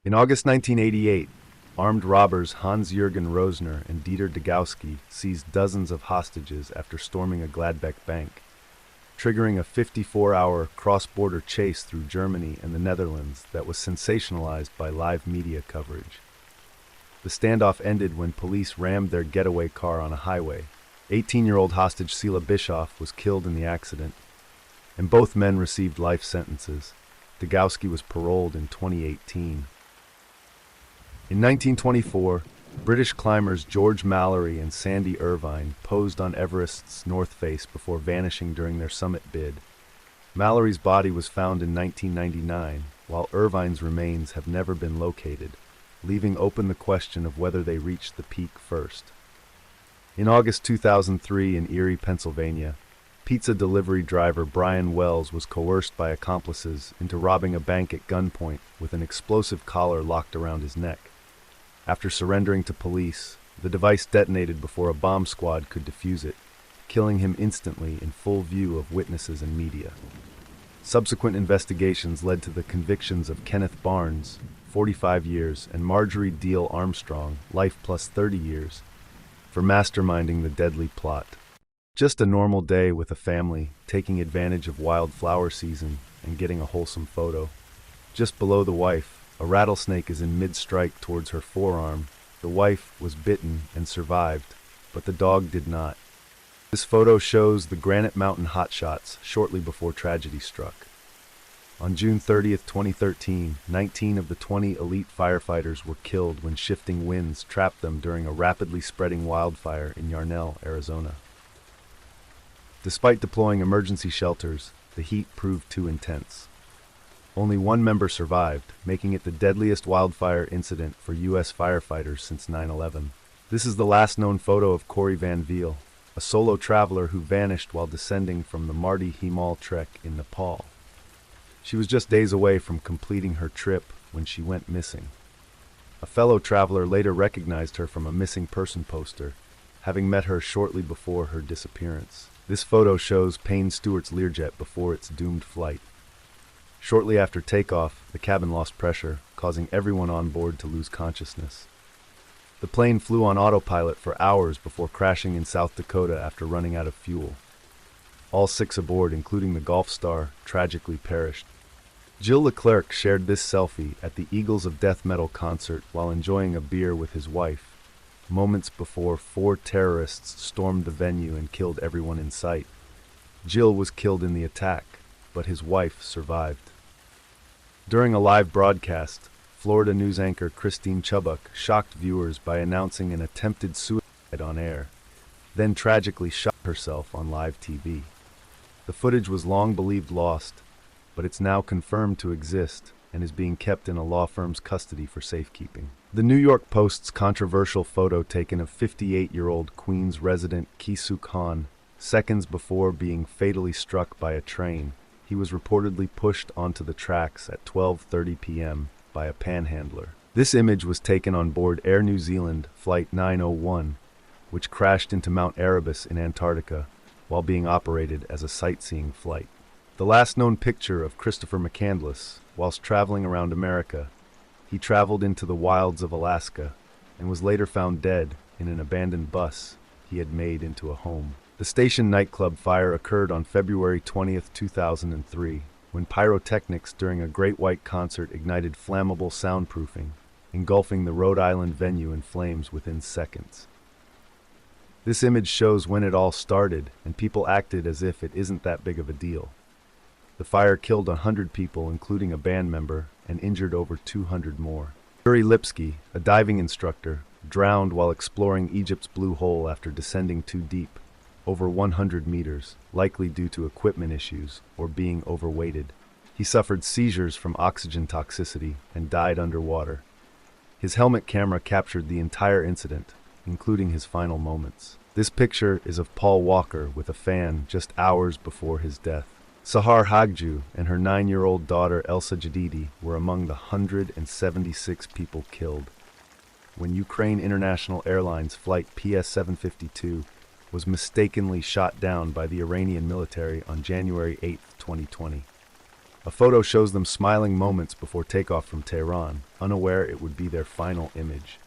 In August 1988, armed robbers Hans-Jürgen Rosner and Dieter Degowski seized dozens of hostages after storming a Gladbeck bank, triggering a 54-hour cross-border chase through Germany and the Netherlands that was sensationalized by live media coverage. The standoff ended when police rammed their getaway car on a highway. 18-year-old hostage Sila Bischoff was killed in the accident, and both men received life sentences. Degowski was paroled in 2018. In 1924, British climbers George Mallory and Sandy Irvine posed on Everest's north face before vanishing during their summit bid. Mallory's body was found in 1999, while Irvine's remains have never been located, leaving open the question of whether they reached the peak first. In August 2003 in Erie, Pennsylvania, pizza delivery driver Brian Wells was coerced by accomplices into robbing a bank at gunpoint with an explosive collar locked around his neck. After surrendering to police, the device detonated before a bomb squad could defuse it, killing him instantly in full view of witnesses and media. Subsequent investigations led to the convictions of Kenneth Barnes, 45 years, and Marjorie Deal Armstrong, life plus 30 years, for masterminding the deadly plot. Just a normal day with a family, taking advantage of wildflower season and getting a wholesome photo. Just below the wife, a rattlesnake is in mid-strike towards her forearm. The wife was bitten and survived, but the dog did not. This photo shows the Granite Mountain hotshots shortly before tragedy struck. On June 30, 2013, 19 of the 20 elite firefighters were killed when shifting winds trapped them during a rapidly spreading wildfire in Yarnell, Arizona. Despite deploying emergency shelters, the heat proved too intense. Only one member survived, making it the deadliest wildfire incident for U.S. firefighters since 9/11. This is the last known photo of Corey Van Veel, a solo traveler who vanished while descending from the Mardi Himal trek in Nepal. She was just days away from completing her trip when she went missing. A fellow traveler later recognized her from a missing person poster, having met her shortly before her disappearance. This photo shows Payne Stewart's Learjet before its doomed flight. Shortly after takeoff, the cabin lost pressure, causing everyone on board to lose consciousness. The plane flew on autopilot for hours before crashing in South Dakota after running out of fuel. All 6 aboard, including the Golf Star, tragically perished. Gilles Leclerc shared this selfie at the Eagles of Death Metal concert while enjoying a beer with his wife, moments before 4 terrorists stormed the venue and killed everyone in sight. Gilles was killed in the attack, but his wife survived. During a live broadcast, Florida news anchor Christine Chubbuck shocked viewers by announcing an attempted suicide on air, then tragically shot herself on live TV. The footage was long believed lost, but it's now confirmed to exist and is being kept in a law firm's custody for safekeeping. The New York Post's controversial photo taken of 58-year-old Queens resident Ki-Suk Han, seconds before being fatally struck by a train. He was reportedly pushed onto the tracks at 12:30 p.m. by a panhandler. This image was taken on board Air New Zealand Flight 901, which crashed into Mount Erebus in Antarctica while being operated as a sightseeing flight. The last known picture of Christopher McCandless, whilst traveling around America, he traveled into the wilds of Alaska and was later found dead in an abandoned bus he had made into a home. The station nightclub fire occurred on February 20, 2003, when pyrotechnics during a Great White concert ignited flammable soundproofing, engulfing the Rhode Island venue in flames within seconds. This image shows when it all started, and people acted as if it isn't that big of a deal. The fire killed 100 people, including a band member, and injured over 200 more. Yuri Lipsky, a diving instructor, drowned while exploring Egypt's Blue Hole after descending too deep, over 100 meters, likely due to equipment issues or being overweighted. He suffered seizures from oxygen toxicity and died underwater. His helmet camera captured the entire incident, including his final moments. This picture is of Paul Walker with a fan just hours before his death. Sahar Hagju and her 9-year-old daughter Elsa Jadidi were among the 176 people killed when Ukraine International Airlines flight PS-752 was mistakenly shot down by the Iranian military on January 8, 2020. A photo shows them smiling moments before takeoff from Tehran, unaware it would be their final image.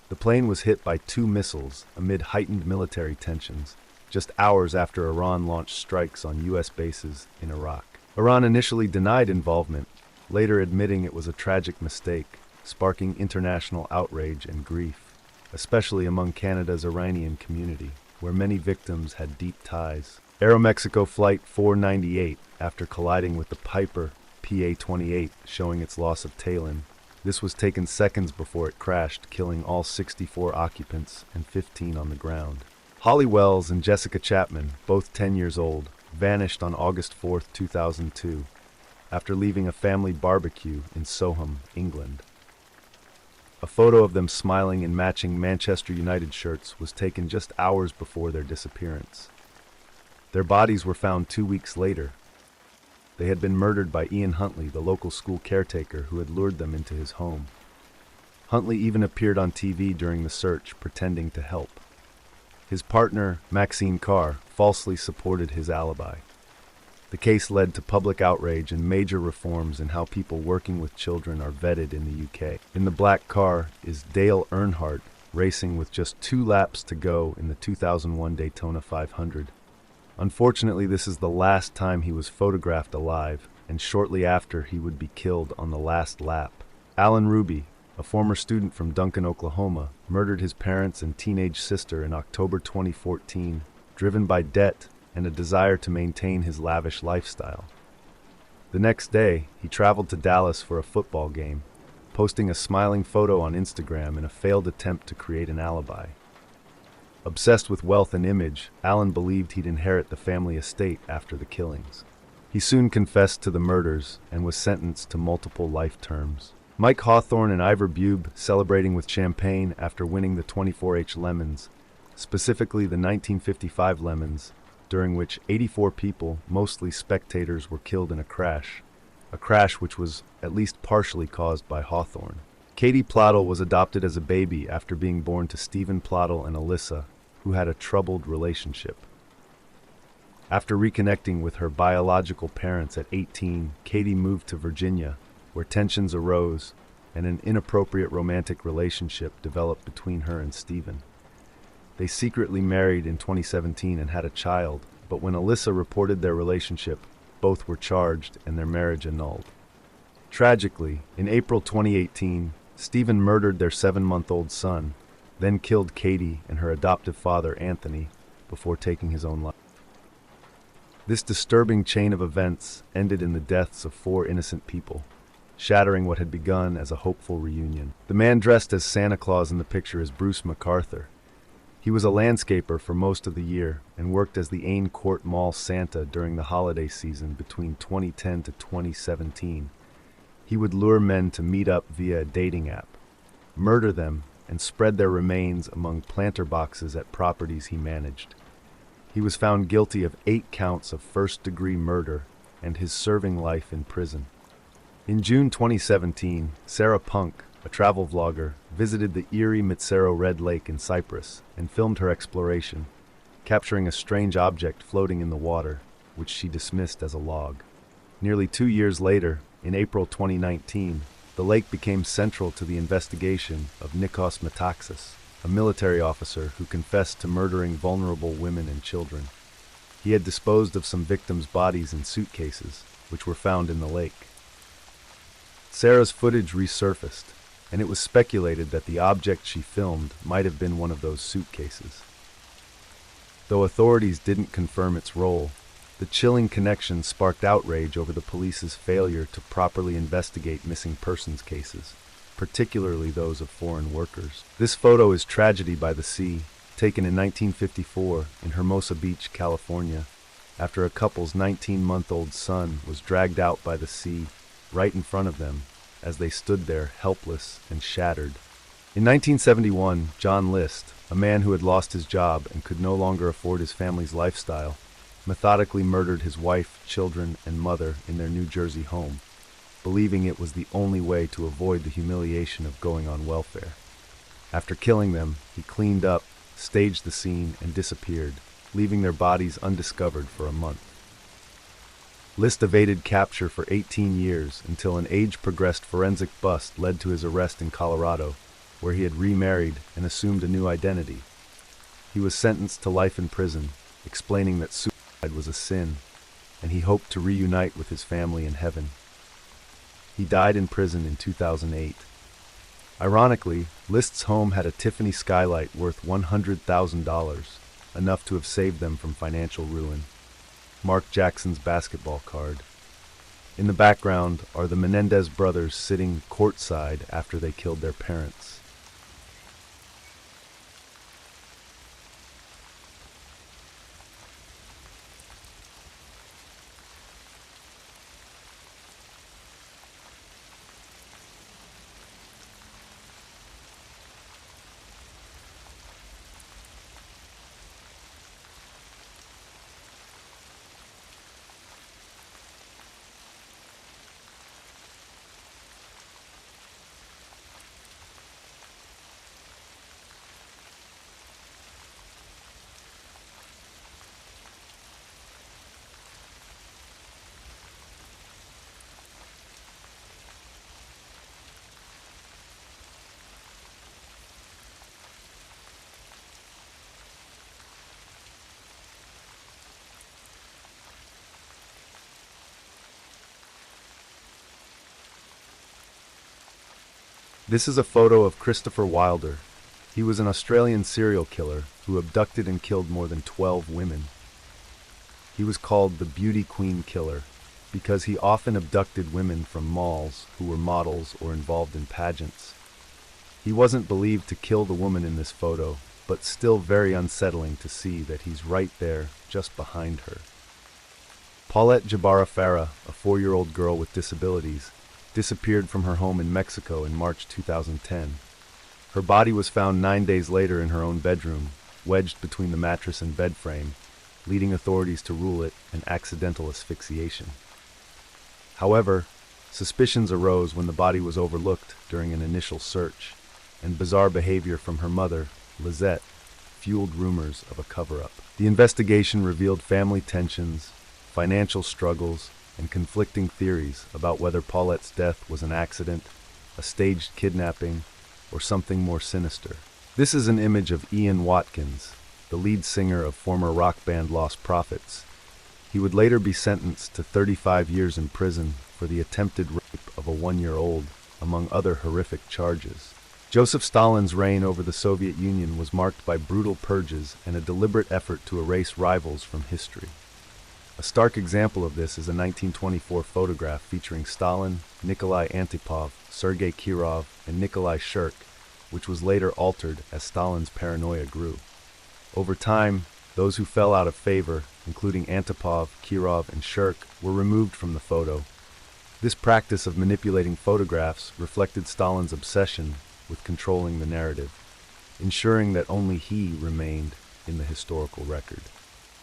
The plane was hit by 2 missiles amid heightened military tensions, just hours after Iran launched strikes on U.S. bases in Iraq. Iran initially denied involvement, later admitting it was a tragic mistake, sparking international outrage and grief, especially among Canada's Iranian community, where many victims had deep ties. Aeromexico Flight 498, after colliding with the Piper PA-28, showing its loss of tailwind. This was taken seconds before it crashed, killing all 64 occupants and 15 on the ground. Holly Wells and Jessica Chapman, both 10 years old, vanished on August 4, 2002, after leaving a family barbecue in Soham, England. A photo of them smiling in matching Manchester United shirts was taken just hours before their disappearance. Their bodies were found 2 weeks later. They had been murdered by Ian Huntley, the local school caretaker who had lured them into his home. Huntley even appeared on TV during the search, pretending to help. His partner, Maxine Carr, falsely supported his alibi. The case led to public outrage and major reforms in how people working with children are vetted in the UK. In the black car is Dale Earnhardt, racing with just 2 laps to go in the 2001 Daytona 500. Unfortunately, this is the last time he was photographed alive, and shortly after he would be killed on the last lap. Alan Ruby, a former student from Duncan, Oklahoma, murdered his parents and teenage sister in October 2014, driven by debt and a desire to maintain his lavish lifestyle. The next day, he traveled to Dallas for a football game, posting a smiling photo on Instagram in a failed attempt to create an alibi. Obsessed with wealth and image, Alan believed he'd inherit the family estate after the killings. He soon confessed to the murders and was sentenced to multiple life terms. Mike Hawthorne and Ivor Bube celebrating with champagne after winning the 24H Lemons, specifically the 1955 Lemons, during which 84 people, mostly spectators, were killed in a crash which was at least partially caused by Hawthorne. Katie Plottle was adopted as a baby after being born to Stephen Plottle and Alyssa, who had a troubled relationship. After reconnecting with her biological parents at 18, Katie moved to Virginia, where tensions arose and an inappropriate romantic relationship developed between her and Stephen. They secretly married in 2017 and had a child, but when Alyssa reported their relationship, both were charged and their marriage annulled. Tragically, in April 2018, Stephen murdered their 7-month-old son, then killed Katie and her adoptive father, Anthony, before taking his own life. This disturbing chain of events ended in the deaths of 4 innocent people, shattering what had begun as a hopeful reunion. The man dressed as Santa Claus in the picture is Bruce MacArthur. He was a landscaper for most of the year and worked as the Ain Court Mall Santa during the holiday season between 2010 to 2017. He would lure men to meet up via a dating app, murder them, and spread their remains among planter boxes at properties he managed. He was found guilty of 8 counts of first-degree murder and is serving life in prison. In June 2017, Sarah Punk, a travel vlogger, visited the eerie Mitsero Red Lake in Cyprus and filmed her exploration, capturing a strange object floating in the water, which she dismissed as a log. Nearly 2 years later, in April 2019, the lake became central to the investigation of Nikos Metaxas, a military officer who confessed to murdering vulnerable women and children. He had disposed of some victims' bodies in suitcases, which were found in the lake. Sarah's footage resurfaced, and it was speculated that the object she filmed might have been one of those suitcases. Though authorities didn't confirm its role, the chilling connection sparked outrage over the police's failure to properly investigate missing persons cases, particularly those of foreign workers. This photo is Tragedy by the Sea, taken in 1954 in Hermosa Beach, California, after a couple's 19-month-old son was dragged out by the sea right in front of them as they stood there helpless and shattered. In 1971, John List, a man who had lost his job and could no longer afford his family's lifestyle, methodically murdered his wife, children, and mother in their New Jersey home, believing it was the only way to avoid the humiliation of going on welfare. After killing them, he cleaned up, staged the scene, and disappeared, leaving their bodies undiscovered for a month. List evaded capture for 18 years until an age-progressed forensic bust led to his arrest in Colorado, where he had remarried and assumed a new identity. He was sentenced to life in prison, explaining that suicide was a sin, and he hoped to reunite with his family in heaven. He died in prison in 2008. Ironically, List's home had a Tiffany skylight worth $100,000, enough to have saved them from financial ruin. Mark Jackson's basketball card. In the background are the Menendez brothers sitting courtside after they killed their parents. This is a photo of Christopher Wilder. He was an Australian serial killer who abducted and killed more than 12 women. He was called the Beauty Queen Killer because he often abducted women from malls who were models or involved in pageants. He wasn't believed to kill the woman in this photo, but still very unsettling to see that he's right there, just behind her. Paulette Jabara Farah, a 4-year-old girl with disabilities, disappeared from her home in Mexico in March 2010. Her body was found 9 days later in her own bedroom, wedged between the mattress and bed frame, leading authorities to rule it an accidental asphyxiation. However, suspicions arose when the body was overlooked during an initial search, and bizarre behavior from her mother, Lizette, fueled rumors of a cover-up. The investigation revealed family tensions, financial struggles, and conflicting theories about whether Paulette's death was an accident, a staged kidnapping, or something more sinister. This is an image of Ian Watkins, the lead singer of former rock band Lost Prophets. He would later be sentenced to 35 years in prison for the attempted rape of a 1-year-old, among other horrific charges. Joseph Stalin's reign over the Soviet Union was marked by brutal purges and a deliberate effort to erase rivals from history. A stark example of this is a 1924 photograph featuring Stalin, Nikolai Antipov, Sergei Kirov, and Nikolai Shirk, which was later altered as Stalin's paranoia grew. Over time, those who fell out of favor, including Antipov, Kirov, and Shirk, were removed from the photo. This practice of manipulating photographs reflected Stalin's obsession with controlling the narrative, ensuring that only he remained in the historical record.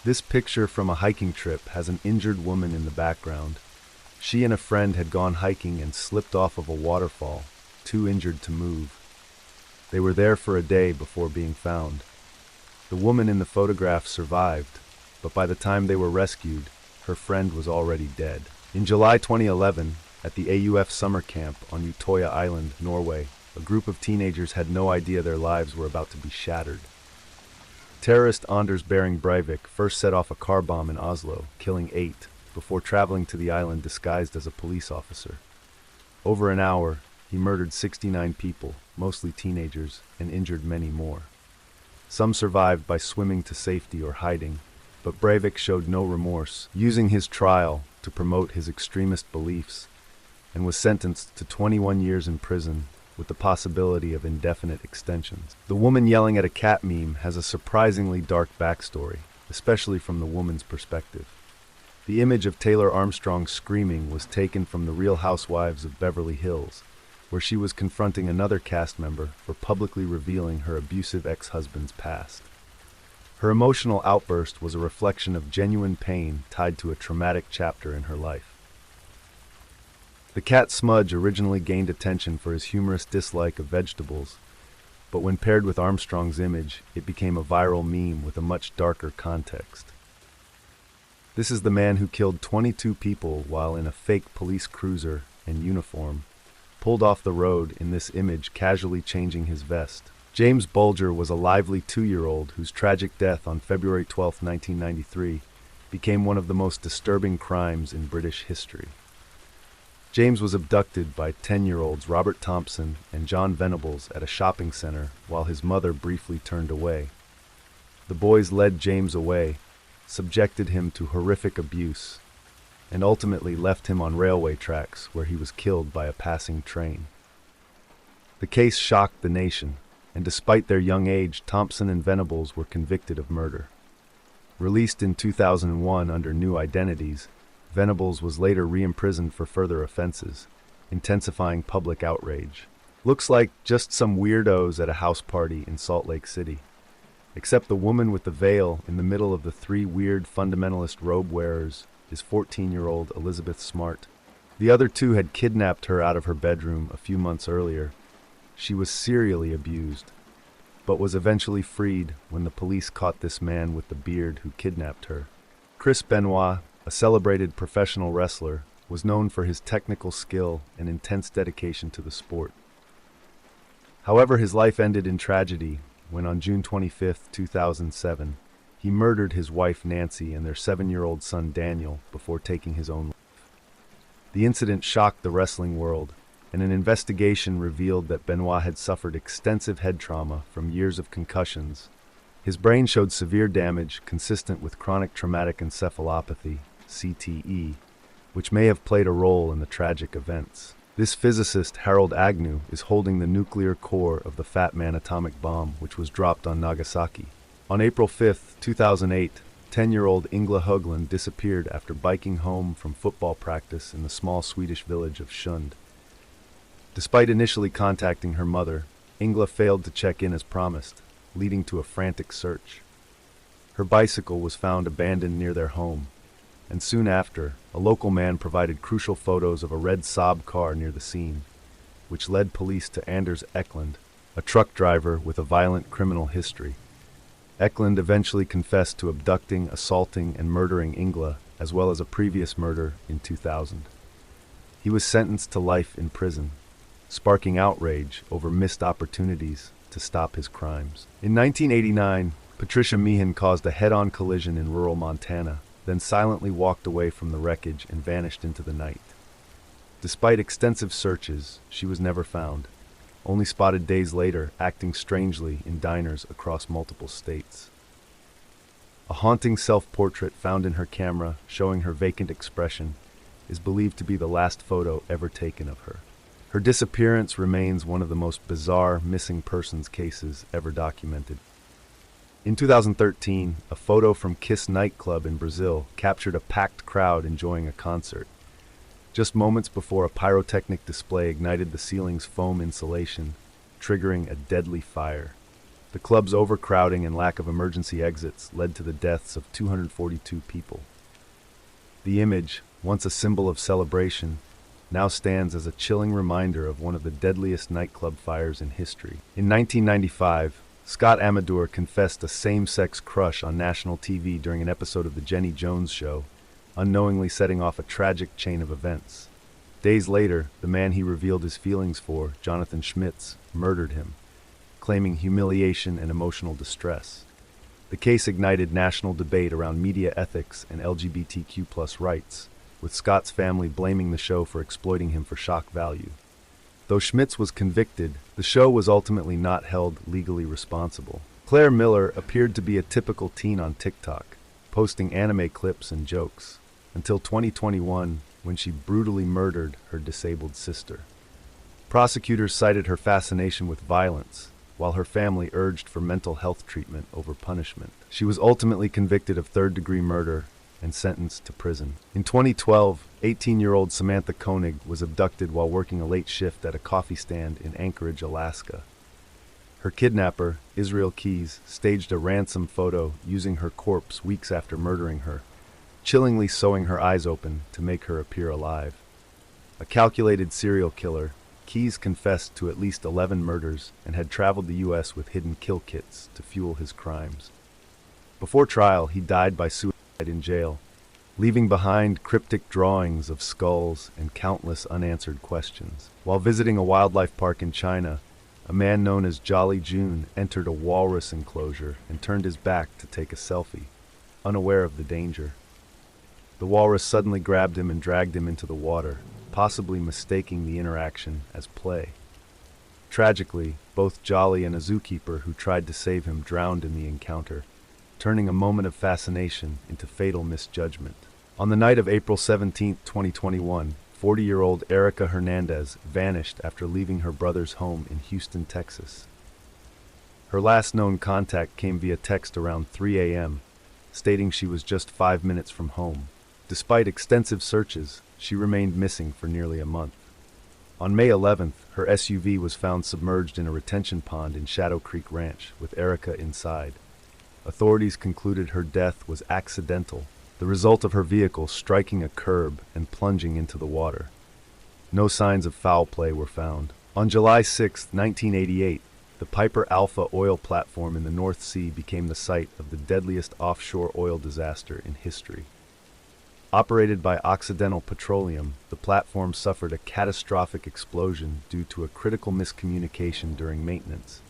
This picture from a hiking trip has an injured woman in the background. She and a friend had gone hiking and slipped off of a waterfall, too injured to move. They were there for a day before being found. The woman in the photograph survived, but by the time they were rescued, her friend was already dead. In July 2011, at the AUF summer camp on Utoya Island, Norway, a group of teenagers had no idea their lives were about to be shattered. Terrorist Anders Behring Breivik first set off a car bomb in Oslo, killing 8, before traveling to the island disguised as a police officer. Over an hour, he murdered 69 people, mostly teenagers, and injured many more. Some survived by swimming to safety or hiding, but Breivik showed no remorse, using his trial to promote his extremist beliefs, and was sentenced to 21 years in prison with the possibility of indefinite extensions. The woman yelling at a cat meme has a surprisingly dark backstory, especially from the woman's perspective. The image of Taylor Armstrong screaming was taken from The Real Housewives of Beverly Hills, where she was confronting another cast member for publicly revealing her abusive ex-husband's past. Her emotional outburst was a reflection of genuine pain tied to a traumatic chapter in her life. The cat Smudge originally gained attention for his humorous dislike of vegetables, but when paired with Armstrong's image, it became a viral meme with a much darker context. This is the man who killed 22 people while in a fake police cruiser and uniform, pulled off the road in this image casually changing his vest. James Bulger was a lively 2-year-old whose tragic death on February 12, 1993, became one of the most disturbing crimes in British history. James was abducted by 10-year-olds Robert Thompson and John Venables at a shopping center while his mother briefly turned away. The boys led James away, subjected him to horrific abuse, and ultimately left him on railway tracks where he was killed by a passing train. The case shocked the nation, and despite their young age, Thompson and Venables were convicted of murder. Released in 2001 under new identities, Venables was later re-imprisoned for further offenses, intensifying public outrage. Looks like just some weirdos at a house party in Salt Lake City. Except the woman with the veil in the middle of the 3 weird fundamentalist robe wearers is 14-year-old Elizabeth Smart. The other 2 had kidnapped her out of her bedroom a few months earlier. She was serially abused, but was eventually freed when the police caught this man with the beard who kidnapped her. Chris Benoit, a celebrated professional wrestler, was known for his technical skill and intense dedication to the sport. However, his life ended in tragedy when on June 25, 2007, he murdered his wife Nancy and their 7-year-old son Daniel before taking his own life. The incident shocked the wrestling world, and an investigation revealed that Benoit had suffered extensive head trauma from years of concussions. His brain showed severe damage consistent with chronic traumatic encephalopathy, CTE, which may have played a role in the tragic events. This physicist, Harold Agnew, is holding the nuclear core of the Fat Man atomic bomb, which was dropped on Nagasaki. On April 5, 2008, 10-year-old Ingela Höglund disappeared after biking home from football practice in the small Swedish village of Sjund. Despite initially contacting her mother, Ingela failed to check in as promised, leading to a frantic search. Her bicycle was found abandoned near their home, and soon after, a local man provided crucial photos of a red Saab car near the scene, which led police to Anders Eklund, a truck driver with a violent criminal history. Eklund eventually confessed to abducting, assaulting, and murdering Ingela, as well as a previous murder in 2000. He was sentenced to life in prison, sparking outrage over missed opportunities to stop his crimes. In 1989, Patricia Meehan caused a head-on collision in rural Montana, then silently walked away from the wreckage and vanished into the night. Despite extensive searches, she was never found, only spotted days later acting strangely in diners across multiple states. A haunting self-portrait found in her camera showing her vacant expression is believed to be the last photo ever taken of her. Her disappearance remains one of the most bizarre missing persons cases ever documented. In 2013, a photo from Kiss nightclub in Brazil captured a packed crowd enjoying a concert. Just moments before a pyrotechnic display ignited the ceiling's foam insulation, triggering a deadly fire. The club's overcrowding and lack of emergency exits led to the deaths of 242 people. The image, once a symbol of celebration, now stands as a chilling reminder of one of the deadliest nightclub fires in history. In 1995, Scott Amador confessed a same-sex crush on national TV during an episode of The Jenny Jones Show, unknowingly setting off a tragic chain of events. Days later, the man he revealed his feelings for, Jonathan Schmitz, murdered him, claiming humiliation and emotional distress. The case ignited national debate around media ethics and LGBTQ+ rights, with Scott's family blaming the show for exploiting him for shock value. Though Schmitz was convicted, the show was ultimately not held legally responsible. Claire Miller appeared to be a typical teen on TikTok, posting anime clips and jokes, until 2021 when she brutally murdered her disabled sister. Prosecutors cited her fascination with violence, while her family urged for mental health treatment over punishment. She was ultimately convicted of third-degree murder and sentenced to prison. In 2012, 18-year-old Samantha Koenig was abducted while working a late shift at a coffee stand in Anchorage, Alaska. Her kidnapper, Israel Keys, staged a ransom photo using her corpse weeks after murdering her, chillingly sewing her eyes open to make her appear alive. A calculated serial killer, Keys confessed to at least 11 murders and had traveled the U.S. with hidden kill kits to fuel his crimes. Before trial, he died by suicide in jail, leaving behind cryptic drawings of skulls and countless unanswered questions. While visiting a wildlife park in China, a man known as Jolly June entered a walrus enclosure and turned his back to take a selfie, unaware of the danger. The walrus suddenly grabbed him and dragged him into the water, possibly mistaking the interaction as play. Tragically, both Jolly and a zookeeper who tried to save him drowned in the encounter, turning a moment of fascination into fatal misjudgment. On the night of April 17, 2021, 40-year-old Erica Hernandez vanished after leaving her brother's home in Houston, Texas. Her last known contact came via text around 3 a.m., stating she was just 5 minutes from home. Despite extensive searches, she remained missing for nearly a month. On May 11th, her SUV was found submerged in a retention pond in Shadow Creek Ranch, with Erica inside. Authorities concluded her death was accidental, the result of her vehicle striking a curb and plunging into the water. No signs of foul play were found. On July 6, 1988, the Piper Alpha oil platform in the North Sea became the site of the deadliest offshore oil disaster in history. Operated by Occidental Petroleum, the platform suffered a catastrophic explosion due to a critical miscommunication during maintenance.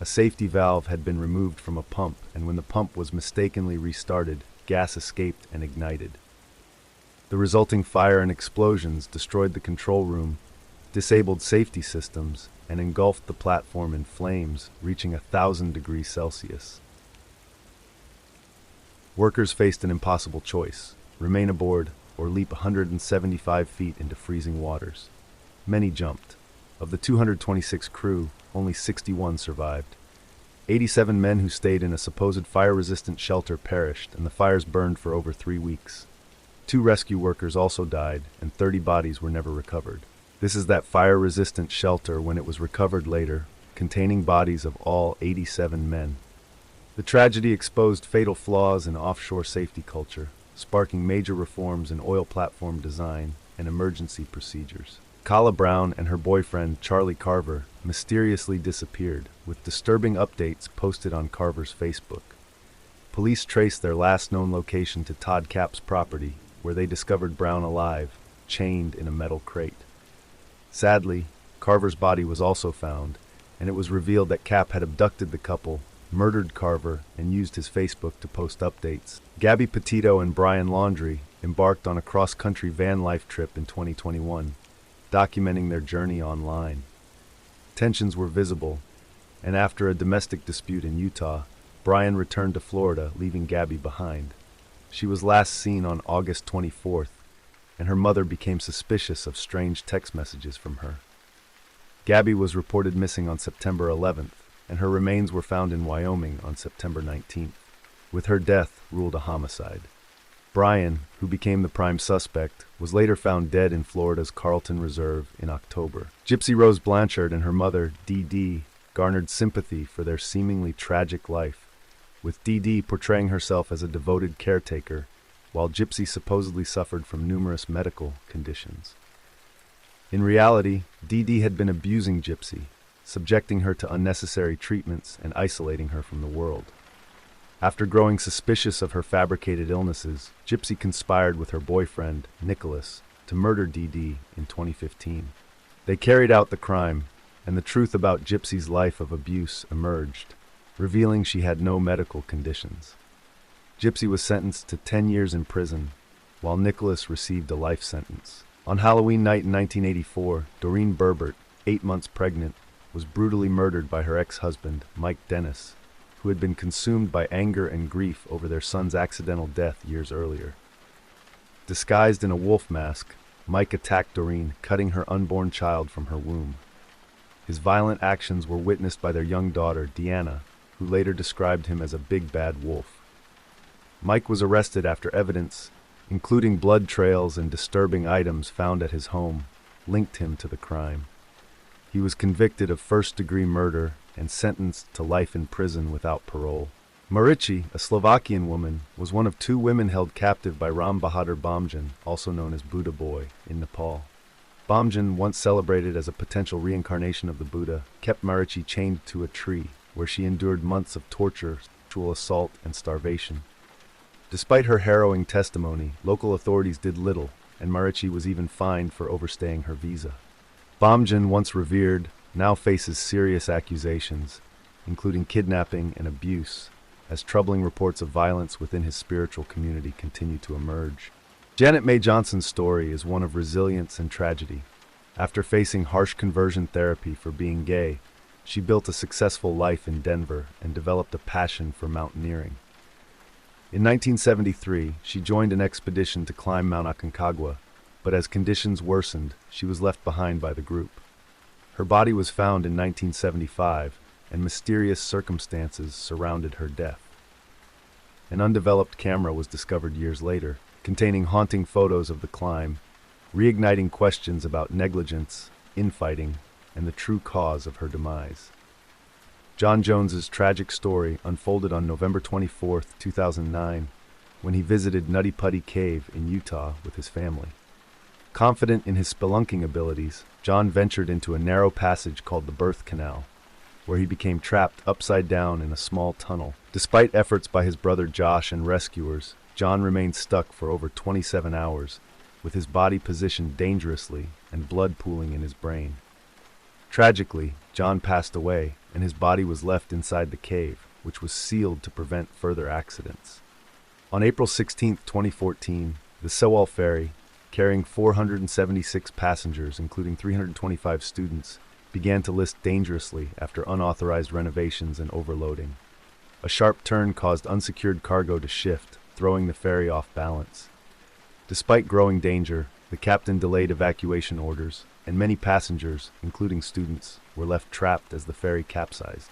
A safety valve had been removed from a pump, and when the pump was mistakenly restarted, gas escaped and ignited. The resulting fire and explosions destroyed the control room, disabled safety systems, and engulfed the platform in flames, reaching 1,000 degrees Celsius. Workers faced an impossible choice: remain aboard or leap 175 feet into freezing waters. Many jumped. Of the 226 crew, only 61 survived. 87 men who stayed in a supposed fire-resistant shelter perished, and the fires burned for over 3 weeks. 2 rescue workers also died, and 30 bodies were never recovered. This is that fire-resistant shelter when it was recovered later, containing bodies of all 87 men. The tragedy exposed fatal flaws in offshore safety culture, sparking major reforms in oil platform design and emergency procedures. Kala Brown and her boyfriend, Charlie Carver, mysteriously disappeared, with disturbing updates posted on Carver's Facebook. Police traced their last known location to Todd Cap's property, where they discovered Brown alive, chained in a metal crate. Sadly, Carver's body was also found, and it was revealed that Cap had abducted the couple, murdered Carver, and used his Facebook to post updates. Gabby Petito and Brian Laundrie embarked on a cross-country van life trip in 2021, documenting their journey online. Tensions were visible, and after a domestic dispute in Utah, Brian returned to Florida, leaving Gabby behind. She was last seen on August 24th, and her mother became suspicious of strange text messages from her. Gabby was reported missing on September 11th, and her remains were found in Wyoming on September 19th, with her death ruled a homicide. Brian, who became the prime suspect, was later found dead in Florida's Carlton Reserve in October. Gypsy Rose Blanchard and her mother, Dee Dee, garnered sympathy for their seemingly tragic life, with Dee Dee portraying herself as a devoted caretaker, while Gypsy supposedly suffered from numerous medical conditions. In reality, Dee Dee had been abusing Gypsy, subjecting her to unnecessary treatments and isolating her from the world. After growing suspicious of her fabricated illnesses, Gypsy conspired with her boyfriend, Nicholas, to murder Dee Dee in 2015. They carried out the crime, and the truth about Gypsy's life of abuse emerged, revealing she had no medical conditions. Gypsy was sentenced to 10 years in prison, while Nicholas received a life sentence. On Halloween night in 1984, Doreen Berbert, 8 months pregnant, was brutally murdered by her ex-husband, Mike Dennis, who had been consumed by anger and grief over their son's accidental death years earlier. Disguised in a wolf mask, Mike attacked Doreen, cutting her unborn child from her womb. His violent actions were witnessed by their young daughter, Deanna, who later described him as a big bad wolf. Mike was arrested after evidence, including blood trails and disturbing items found at his home, linked him to the crime. He was convicted of first-degree murder and sentenced to life in prison without parole. Marici, a Slovakian woman, was one of 2 women held captive by Ram Bahadur Bomjan, also known as Buddha Boy, in Nepal. Bomjan, once celebrated as a potential reincarnation of the Buddha, kept Marici chained to a tree, where she endured months of torture, sexual assault, and starvation. Despite her harrowing testimony, local authorities did little, and Marici was even fined for overstaying her visa. Bomjan, once revered, now faces serious accusations, including kidnapping and abuse, as troubling reports of violence within his spiritual community continue to emerge. Janet Mae Johnson's story is one of resilience and tragedy. After facing harsh conversion therapy for being gay, she built a successful life in Denver and developed a passion for mountaineering. In 1973, she joined an expedition to climb Mount Aconcagua, but as conditions worsened, she was left behind by the group. Her body was found in 1975, and mysterious circumstances surrounded her death. An undeveloped camera was discovered years later, containing haunting photos of the climb, reigniting questions about negligence, infighting, and the true cause of her demise. John Jones's tragic story unfolded on November 24, 2009, when he visited Nutty Putty Cave in Utah with his family. Confident in his spelunking abilities, John ventured into a narrow passage called the Birth Canal, where he became trapped upside down in a small tunnel. Despite efforts by his brother Josh and rescuers, John remained stuck for over 27 hours, with his body positioned dangerously and blood pooling in his brain. Tragically, John passed away, and his body was left inside the cave, which was sealed to prevent further accidents. On April 16, 2014, the Sewol ferry, carrying 476 passengers, including 325 students, began to list dangerously after unauthorized renovations and overloading. A sharp turn caused unsecured cargo to shift, throwing the ferry off balance. Despite growing danger, the captain delayed evacuation orders, and many passengers, including students, were left trapped as the ferry capsized.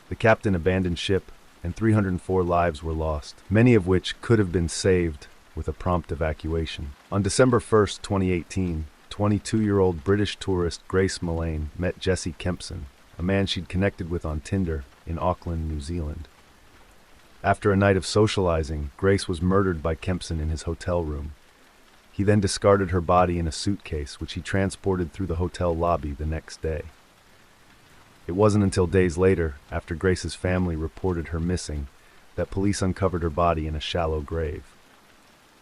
The captain abandoned ship, and 304 lives were lost, many of which could have been saved with a prompt evacuation. On December 1, 2018, 22-year-old British tourist Grace Mullane met Jesse Kempson, a man she'd connected with on Tinder, in Auckland, New Zealand. After a night of socializing, Grace was murdered by Kempson in his hotel room. He then discarded her body in a suitcase, which he transported through the hotel lobby the next day. It wasn't until days later, after Grace's family reported her missing, that police uncovered her body in a shallow grave.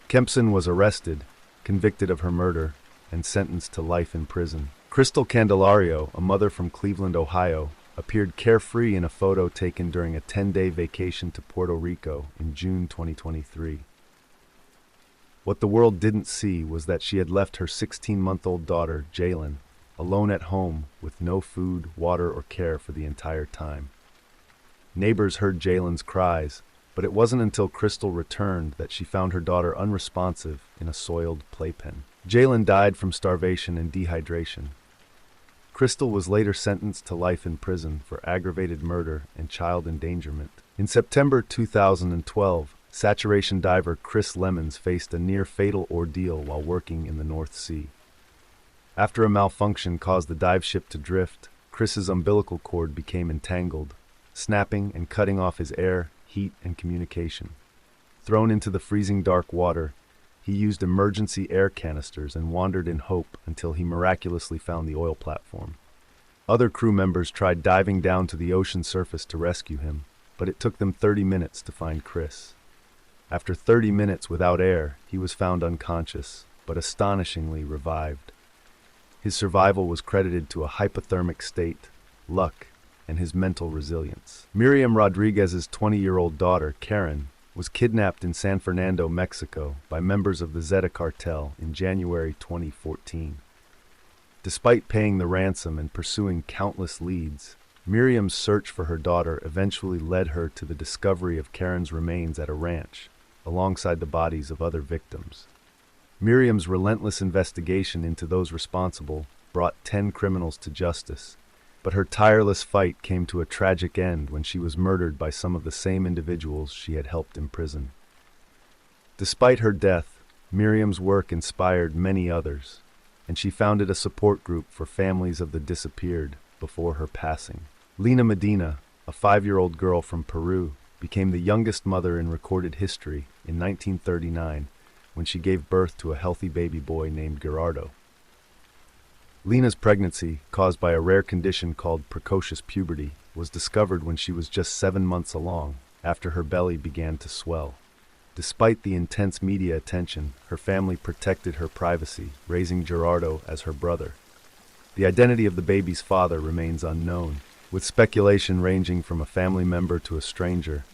Kempson was arrested, convicted of her murder, and sentenced to life in prison. Crystal Candelario, a mother from Cleveland, Ohio, appeared carefree in a photo taken during a 10-day vacation to Puerto Rico in June 2023. What the world didn't see was that she had left her 16-month-old daughter, Jalen, alone at home with no food, water, or care for the entire time. Neighbors heard Jalen's cries, but it wasn't until Crystal returned that she found her daughter unresponsive in a soiled playpen. Jalen died from starvation and dehydration. Crystal was later sentenced to life in prison for aggravated murder and child endangerment. In September 2012, saturation diver Chris Lemons faced a near-fatal ordeal while working in the North Sea. After a malfunction caused the dive ship to drift, Chris's umbilical cord became entangled, snapping and cutting off his air, heat, and communication. Thrown into the freezing dark water, he used emergency air canisters and wandered in hope until he miraculously found the oil platform. Other crew members tried diving down to the ocean surface to rescue him, but it took them 30 minutes to find Chris. After 30 minutes without air, he was found unconscious, but astonishingly revived. His survival was credited to a hypothermic state, luck, and his mental resilience. Miriam Rodriguez's 20-year-old daughter, Karen, was kidnapped in San Fernando, Mexico, by members of the Zeta cartel in January 2014. Despite paying the ransom and pursuing countless leads, Miriam's search for her daughter eventually led her to the discovery of Karen's remains at a ranch, alongside the bodies of other victims. Miriam's relentless investigation into those responsible brought 10 criminals to justice, but her tireless fight came to a tragic end when she was murdered by some of the same individuals she had helped imprison. Despite her death, Miriam's work inspired many others, and she founded a support group for families of the disappeared before her passing. Lena Medina, a 5-year-old girl from Peru, became the youngest mother in recorded history in 1939 when she gave birth to a healthy baby boy named Gerardo. Lena's pregnancy, caused by a rare condition called precocious puberty, was discovered when she was just 7 months along, after her belly began to swell. Despite the intense media attention, her family protected her privacy, raising Gerardo as her brother. The identity of the baby's father remains unknown, with speculation ranging from a family member to a stranger,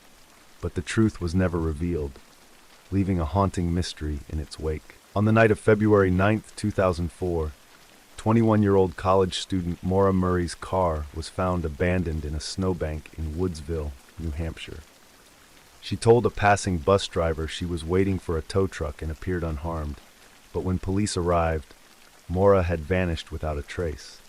but the truth was never revealed, leaving a haunting mystery in its wake. On the night of February 9, 2004, 21-year-old college student Maura Murray's car was found abandoned in a snowbank in Woodsville, New Hampshire. She told a passing bus driver she was waiting for a tow truck and appeared unharmed, but when police arrived, Maura had vanished without a trace.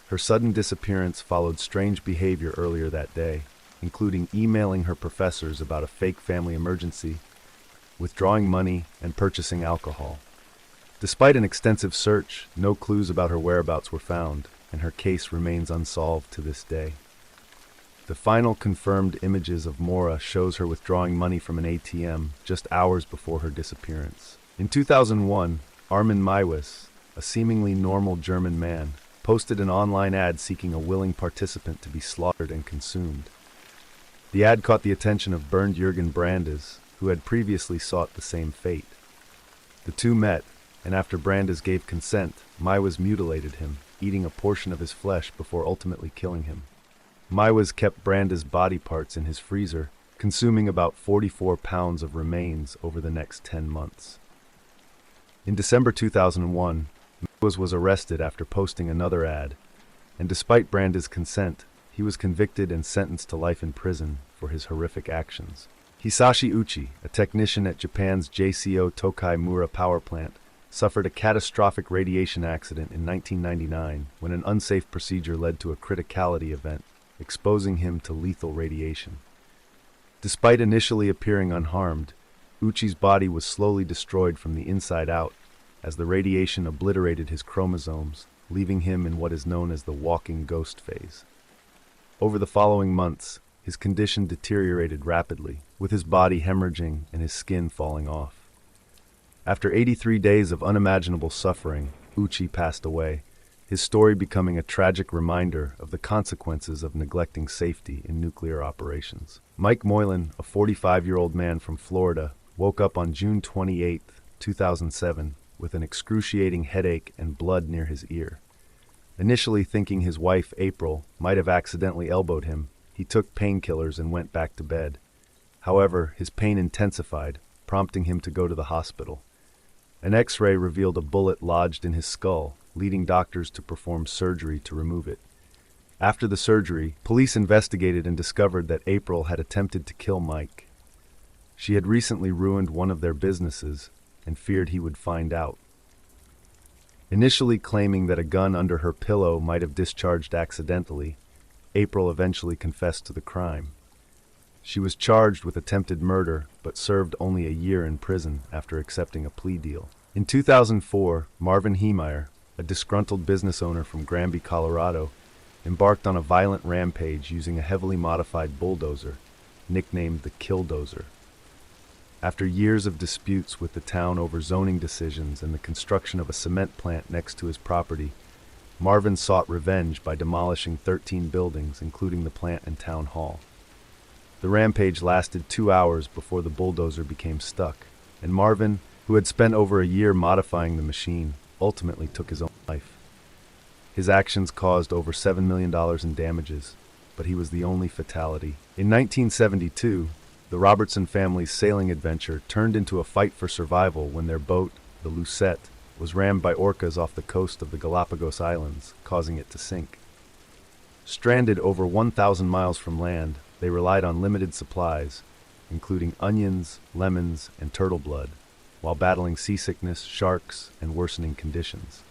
Her sudden disappearance followed strange behavior earlier that day, including emailing her professors about a fake family emergency, withdrawing money, and purchasing alcohol. Despite an extensive search, no clues about her whereabouts were found, and her case remains unsolved to this day. The final confirmed images of Maura shows her withdrawing money from an ATM just hours before her disappearance. In 2001, Armin Maiwis, a seemingly normal German man, posted an online ad seeking a willing participant to be slaughtered and consumed. The ad caught the attention of Bernd Jürgen Brandes, who had previously sought the same fate. The two met, and after Brandes gave consent, Maiwis mutilated him, eating a portion of his flesh before ultimately killing him. Maiwis kept Brandes' body parts in his freezer, consuming about 44 pounds of remains over the next 10 months. In December 2001, Maiwis was arrested after posting another ad, and despite Brandes' consent, he was convicted and sentenced to life in prison for his horrific actions. Hisashi Uchi, a technician at Japan's JCO Tokai Mura power plant, suffered a catastrophic radiation accident in 1999 when an unsafe procedure led to a criticality event, exposing him to lethal radiation. Despite initially appearing unharmed, Uchi's body was slowly destroyed from the inside out as the radiation obliterated his chromosomes, leaving him in what is known as the walking ghost phase. Over the following months, his condition deteriorated rapidly, with his body hemorrhaging and his skin falling off. After 83 days of unimaginable suffering, Uchi passed away, his story becoming a tragic reminder of the consequences of neglecting safety in nuclear operations. Mike Moylan, a 45-year-old man from Florida, woke up on June 28, 2007, with an excruciating headache and blood near his ear. Initially thinking his wife, April, might have accidentally elbowed him, he took painkillers and went back to bed. However, his pain intensified, prompting him to go to the hospital. An X-ray revealed a bullet lodged in his skull, leading doctors to perform surgery to remove it. After the surgery, police investigated and discovered that April had attempted to kill Mike. She had recently ruined one of their businesses and feared he would find out. Initially claiming that a gun under her pillow might have discharged accidentally, April eventually confessed to the crime. She was charged with attempted murder, but served only a year in prison after accepting a plea deal. In 2004, Marvin Heemeyer, a disgruntled business owner from Granby, Colorado, embarked on a violent rampage using a heavily modified bulldozer, nicknamed the Killdozer. After years of disputes with the town over zoning decisions and the construction of a cement plant next to his property, Marvin sought revenge by demolishing 13 buildings, including the plant and town hall. The rampage lasted 2 hours before the bulldozer became stuck, and Marvin, who had spent over a year modifying the machine, ultimately took his own life. His actions caused over $7 million in damages, but he was the only fatality. In 1972, the Robertson family's sailing adventure turned into a fight for survival when their boat, the Lucette, was rammed by orcas off the coast of the Galapagos Islands, causing it to sink. Stranded over 1,000 miles from land, they relied on limited supplies, including onions, lemons, and turtle blood, while battling seasickness, sharks, and worsening conditions.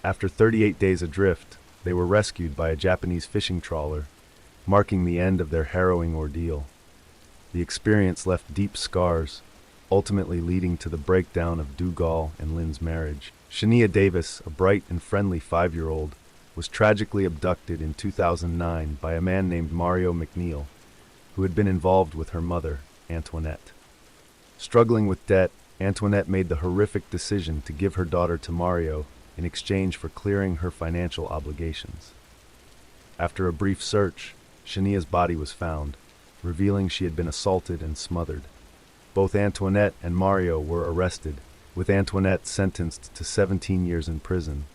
After 38 days adrift, they were rescued by a Japanese fishing trawler, marking the end of their harrowing ordeal. The experience left deep scars, ultimately leading to the breakdown of Dougal and Lynn's marriage. Shania Davis, a bright and friendly 5-year-old, was tragically abducted in 2009 by a man named Mario McNeil, who had been involved with her mother, Antoinette. Struggling with debt, Antoinette made the horrific decision to give her daughter to Mario in exchange for clearing her financial obligations. After a brief search, Shania's body was found, revealing she had been assaulted and smothered. both Antoinette and Mario were arrested, with Antoinette sentenced to 17 years in prison,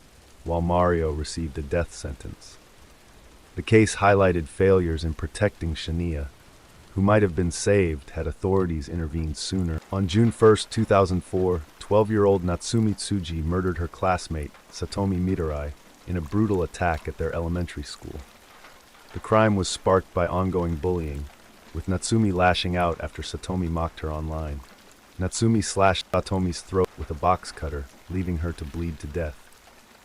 while Mario received a death sentence. The case highlighted failures in protecting Shania, who might have been saved had authorities intervened sooner. On June 1, 2004, 12-year-old Natsumi Tsuji murdered her classmate, Satomi Mirai, in a brutal attack at their elementary school. The crime was sparked by ongoing bullying, with Natsumi lashing out after Satomi mocked her online. Natsumi slashed Satomi's throat with a box cutter, leaving her to bleed to death.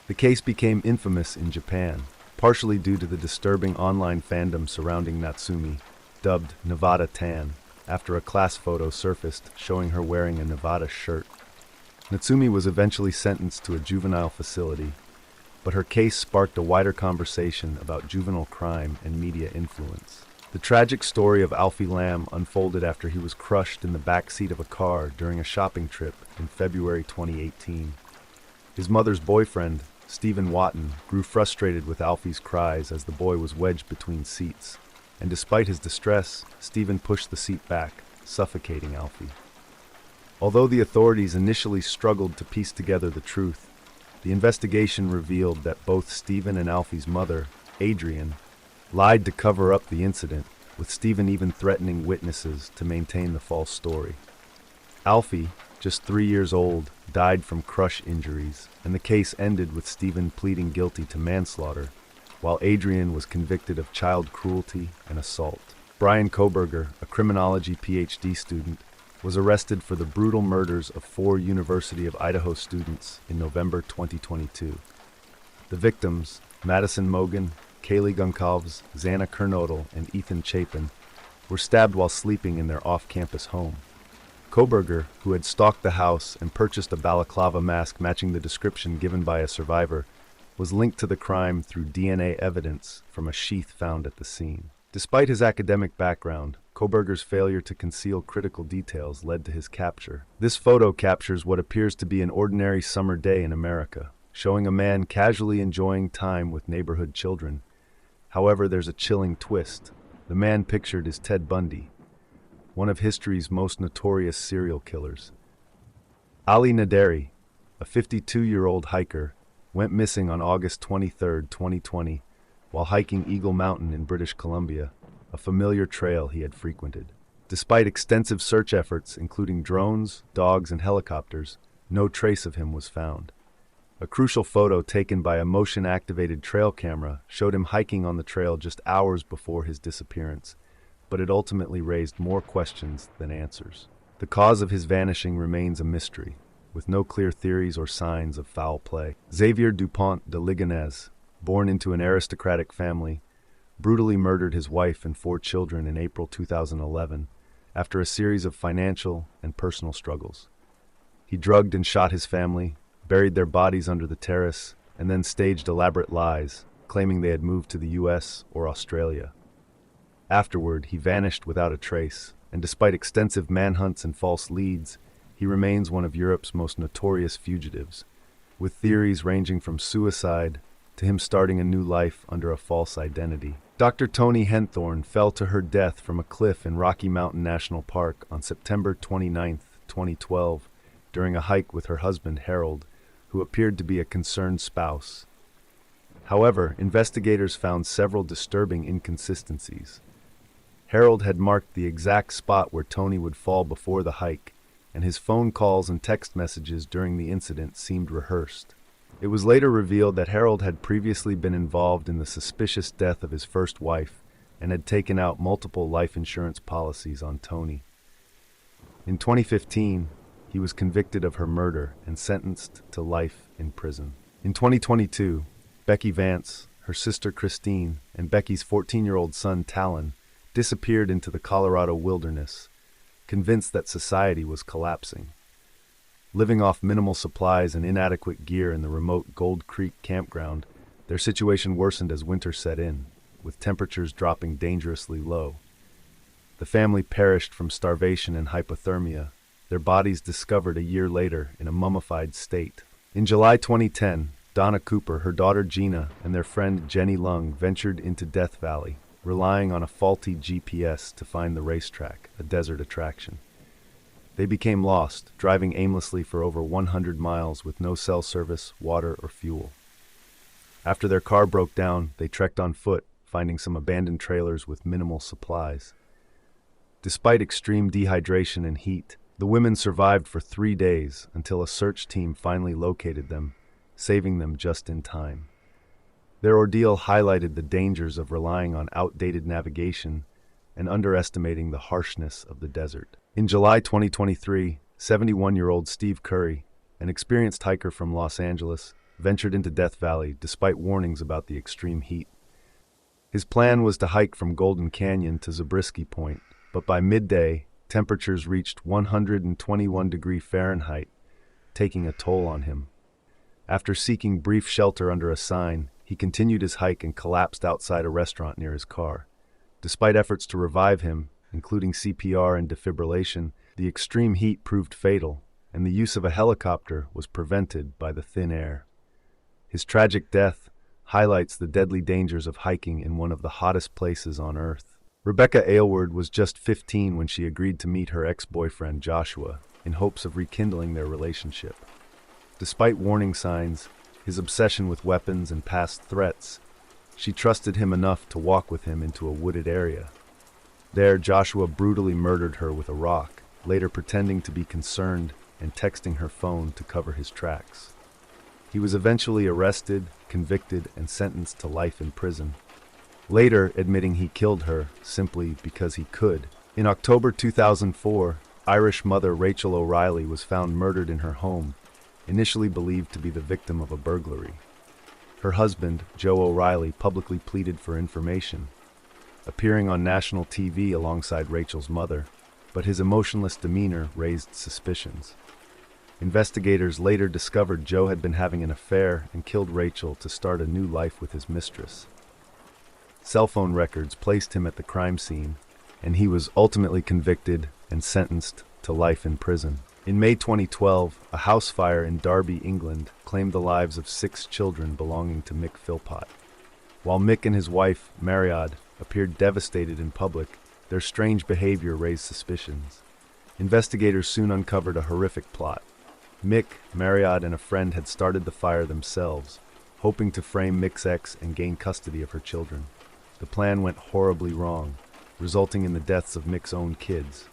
The case became infamous in Japan, partially due to the disturbing online fandom surrounding Natsumi, dubbed Nevada Tan, after a class photo surfaced showing her wearing a Nevada shirt. Natsumi was eventually sentenced to a juvenile facility, but her case sparked a wider conversation about juvenile crime and media influence. The tragic story of Alfie Lam unfolded after he was crushed in the backseat of a car during a shopping trip in February 2018. His mother's boyfriend, Stephen Watton, grew frustrated with Alfie's cries as the boy was wedged between seats, and despite his distress, Stephen pushed the seat back, suffocating Alfie. Although the authorities initially struggled to piece together the truth, the investigation revealed that both Stephen and Alfie's mother, Adrian, lied to cover up the incident, with Stephen even threatening witnesses to maintain the false story. Alfie, just 3 years old, died from crush injuries, and the case ended with Stephen pleading guilty to manslaughter, while Adrian was convicted of child cruelty and assault. Brian Koberger, a criminology PhD student, was arrested for the brutal murders of 4 University of Idaho students in November 2022. The victims, Madison Mogan, Kaylee Goncalves, Xana Kernodle, and Ethan Chapin, were stabbed while sleeping in their off-campus home. Koberger, who had stalked the house and purchased a balaclava mask matching the description given by a survivor, was linked to the crime through DNA evidence from a sheath found at the scene. Despite his academic background, Koberger's failure to conceal critical details led to his capture. This photo captures what appears to be an ordinary summer day in America, showing a man casually enjoying time with neighborhood children. However, there's a chilling twist. The man pictured is Ted Bundy, one of history's most notorious serial killers. Ali Naderi, a 52-year-old hiker, went missing on August 23, 2020, while hiking Eagle Mountain in British Columbia, a familiar trail he had frequented. Despite extensive search efforts, including drones, dogs, and helicopters, no trace of him was found. A crucial photo taken by a motion-activated trail camera showed him hiking on the trail just hours before his disappearance, but it ultimately raised more questions than answers. The cause of his vanishing remains a mystery, with no clear theories or signs of foul play. Xavier Dupont de Ligonnès, born into an aristocratic family, brutally murdered his wife and 4 children in April 2011 after a series of financial and personal struggles. He drugged and shot his family, buried their bodies under the terrace, and then staged elaborate lies, claiming they had moved to the US or Australia. Afterward, he vanished without a trace, and despite extensive manhunts and false leads, he remains one of Europe's most notorious fugitives, with theories ranging from suicide to him starting a new life under a false identity. Dr. Toni Henthorn fell to her death from a cliff in Rocky Mountain National Park on September 29, 2012, during a hike with her husband Harold, who appeared to be a concerned spouse. However, investigators found several disturbing inconsistencies. Harold had marked the exact spot where Toni would fall before the hike, and his phone calls and text messages during the incident seemed rehearsed. It was later revealed that Harold had previously been involved in the suspicious death of his first wife and had taken out multiple life insurance policies on Toni. In 2015, he was convicted of her murder and sentenced to life in prison. In 2022, Becky Vance, her sister Christine, and Becky's 14-year-old son Talon disappeared into the Colorado wilderness, convinced that society was collapsing. Living off minimal supplies and inadequate gear in the remote Gold Creek campground, their situation worsened as winter set in, with temperatures dropping dangerously low. The family perished from starvation and hypothermia, their bodies discovered a year later in a mummified state. In July 2010, Donna Cooper, her daughter Gina, and their friend Jenny Lung ventured into Death Valley, relying on a faulty GPS to find the racetrack, a desert attraction. They became lost, driving aimlessly for over 100 miles with no cell service, water, or fuel. After their car broke down, they trekked on foot, finding some abandoned trailers with minimal supplies. Despite extreme dehydration and heat, the women survived for 3 days until a search team finally located them, saving them just in time. Their ordeal highlighted the dangers of relying on outdated navigation and underestimating the harshness of the desert. In July 2023, 71-year-old Steve Curry, an experienced hiker from Los Angeles, ventured into Death Valley despite warnings about the extreme heat. His plan was to hike from Golden Canyon to Zabriskie Point, but by midday, temperatures reached 121 degrees Fahrenheit, taking a toll on him. After seeking brief shelter under a sign, he continued his hike and collapsed outside a restaurant near his car. Despite efforts to revive him, including CPR and defibrillation, the extreme heat proved fatal, and the use of a helicopter was prevented by the thin air. His tragic death highlights the deadly dangers of hiking in one of the hottest places on Earth. Rebecca Aylward was just 15 when she agreed to meet her ex-boyfriend Joshua in hopes of rekindling their relationship. Despite warning signs, his obsession with weapons and past threats, she trusted him enough to walk with him into a wooded area. There, Joshua brutally murdered her with a rock, later pretending to be concerned and texting her phone to cover his tracks. He was eventually arrested, convicted, and sentenced to life in prison, later admitting he killed her simply because he could. In October 2004, Irish mother Rachel O'Reilly was found murdered in her home, initially believed to be the victim of a burglary. Her husband, Joe O'Reilly, publicly pleaded for information, appearing on national TV alongside Rachel's mother, but his emotionless demeanor raised suspicions. Investigators later discovered Joe had been having an affair and killed Rachel to start a new life with his mistress. Cell phone records placed him at the crime scene, and he was ultimately convicted and sentenced to life in prison. In May 2012, a house fire in Derby, England, claimed the lives of 6 children belonging to Mick Philpott. While Mick and his wife, Mariad, appeared devastated in public, their strange behavior raised suspicions. Investigators soon uncovered a horrific plot. Mick, Mariad, and a friend had started the fire themselves, hoping to frame Mick's ex and gain custody of her children. The plan went horribly wrong, resulting in the deaths of Mick's own kids,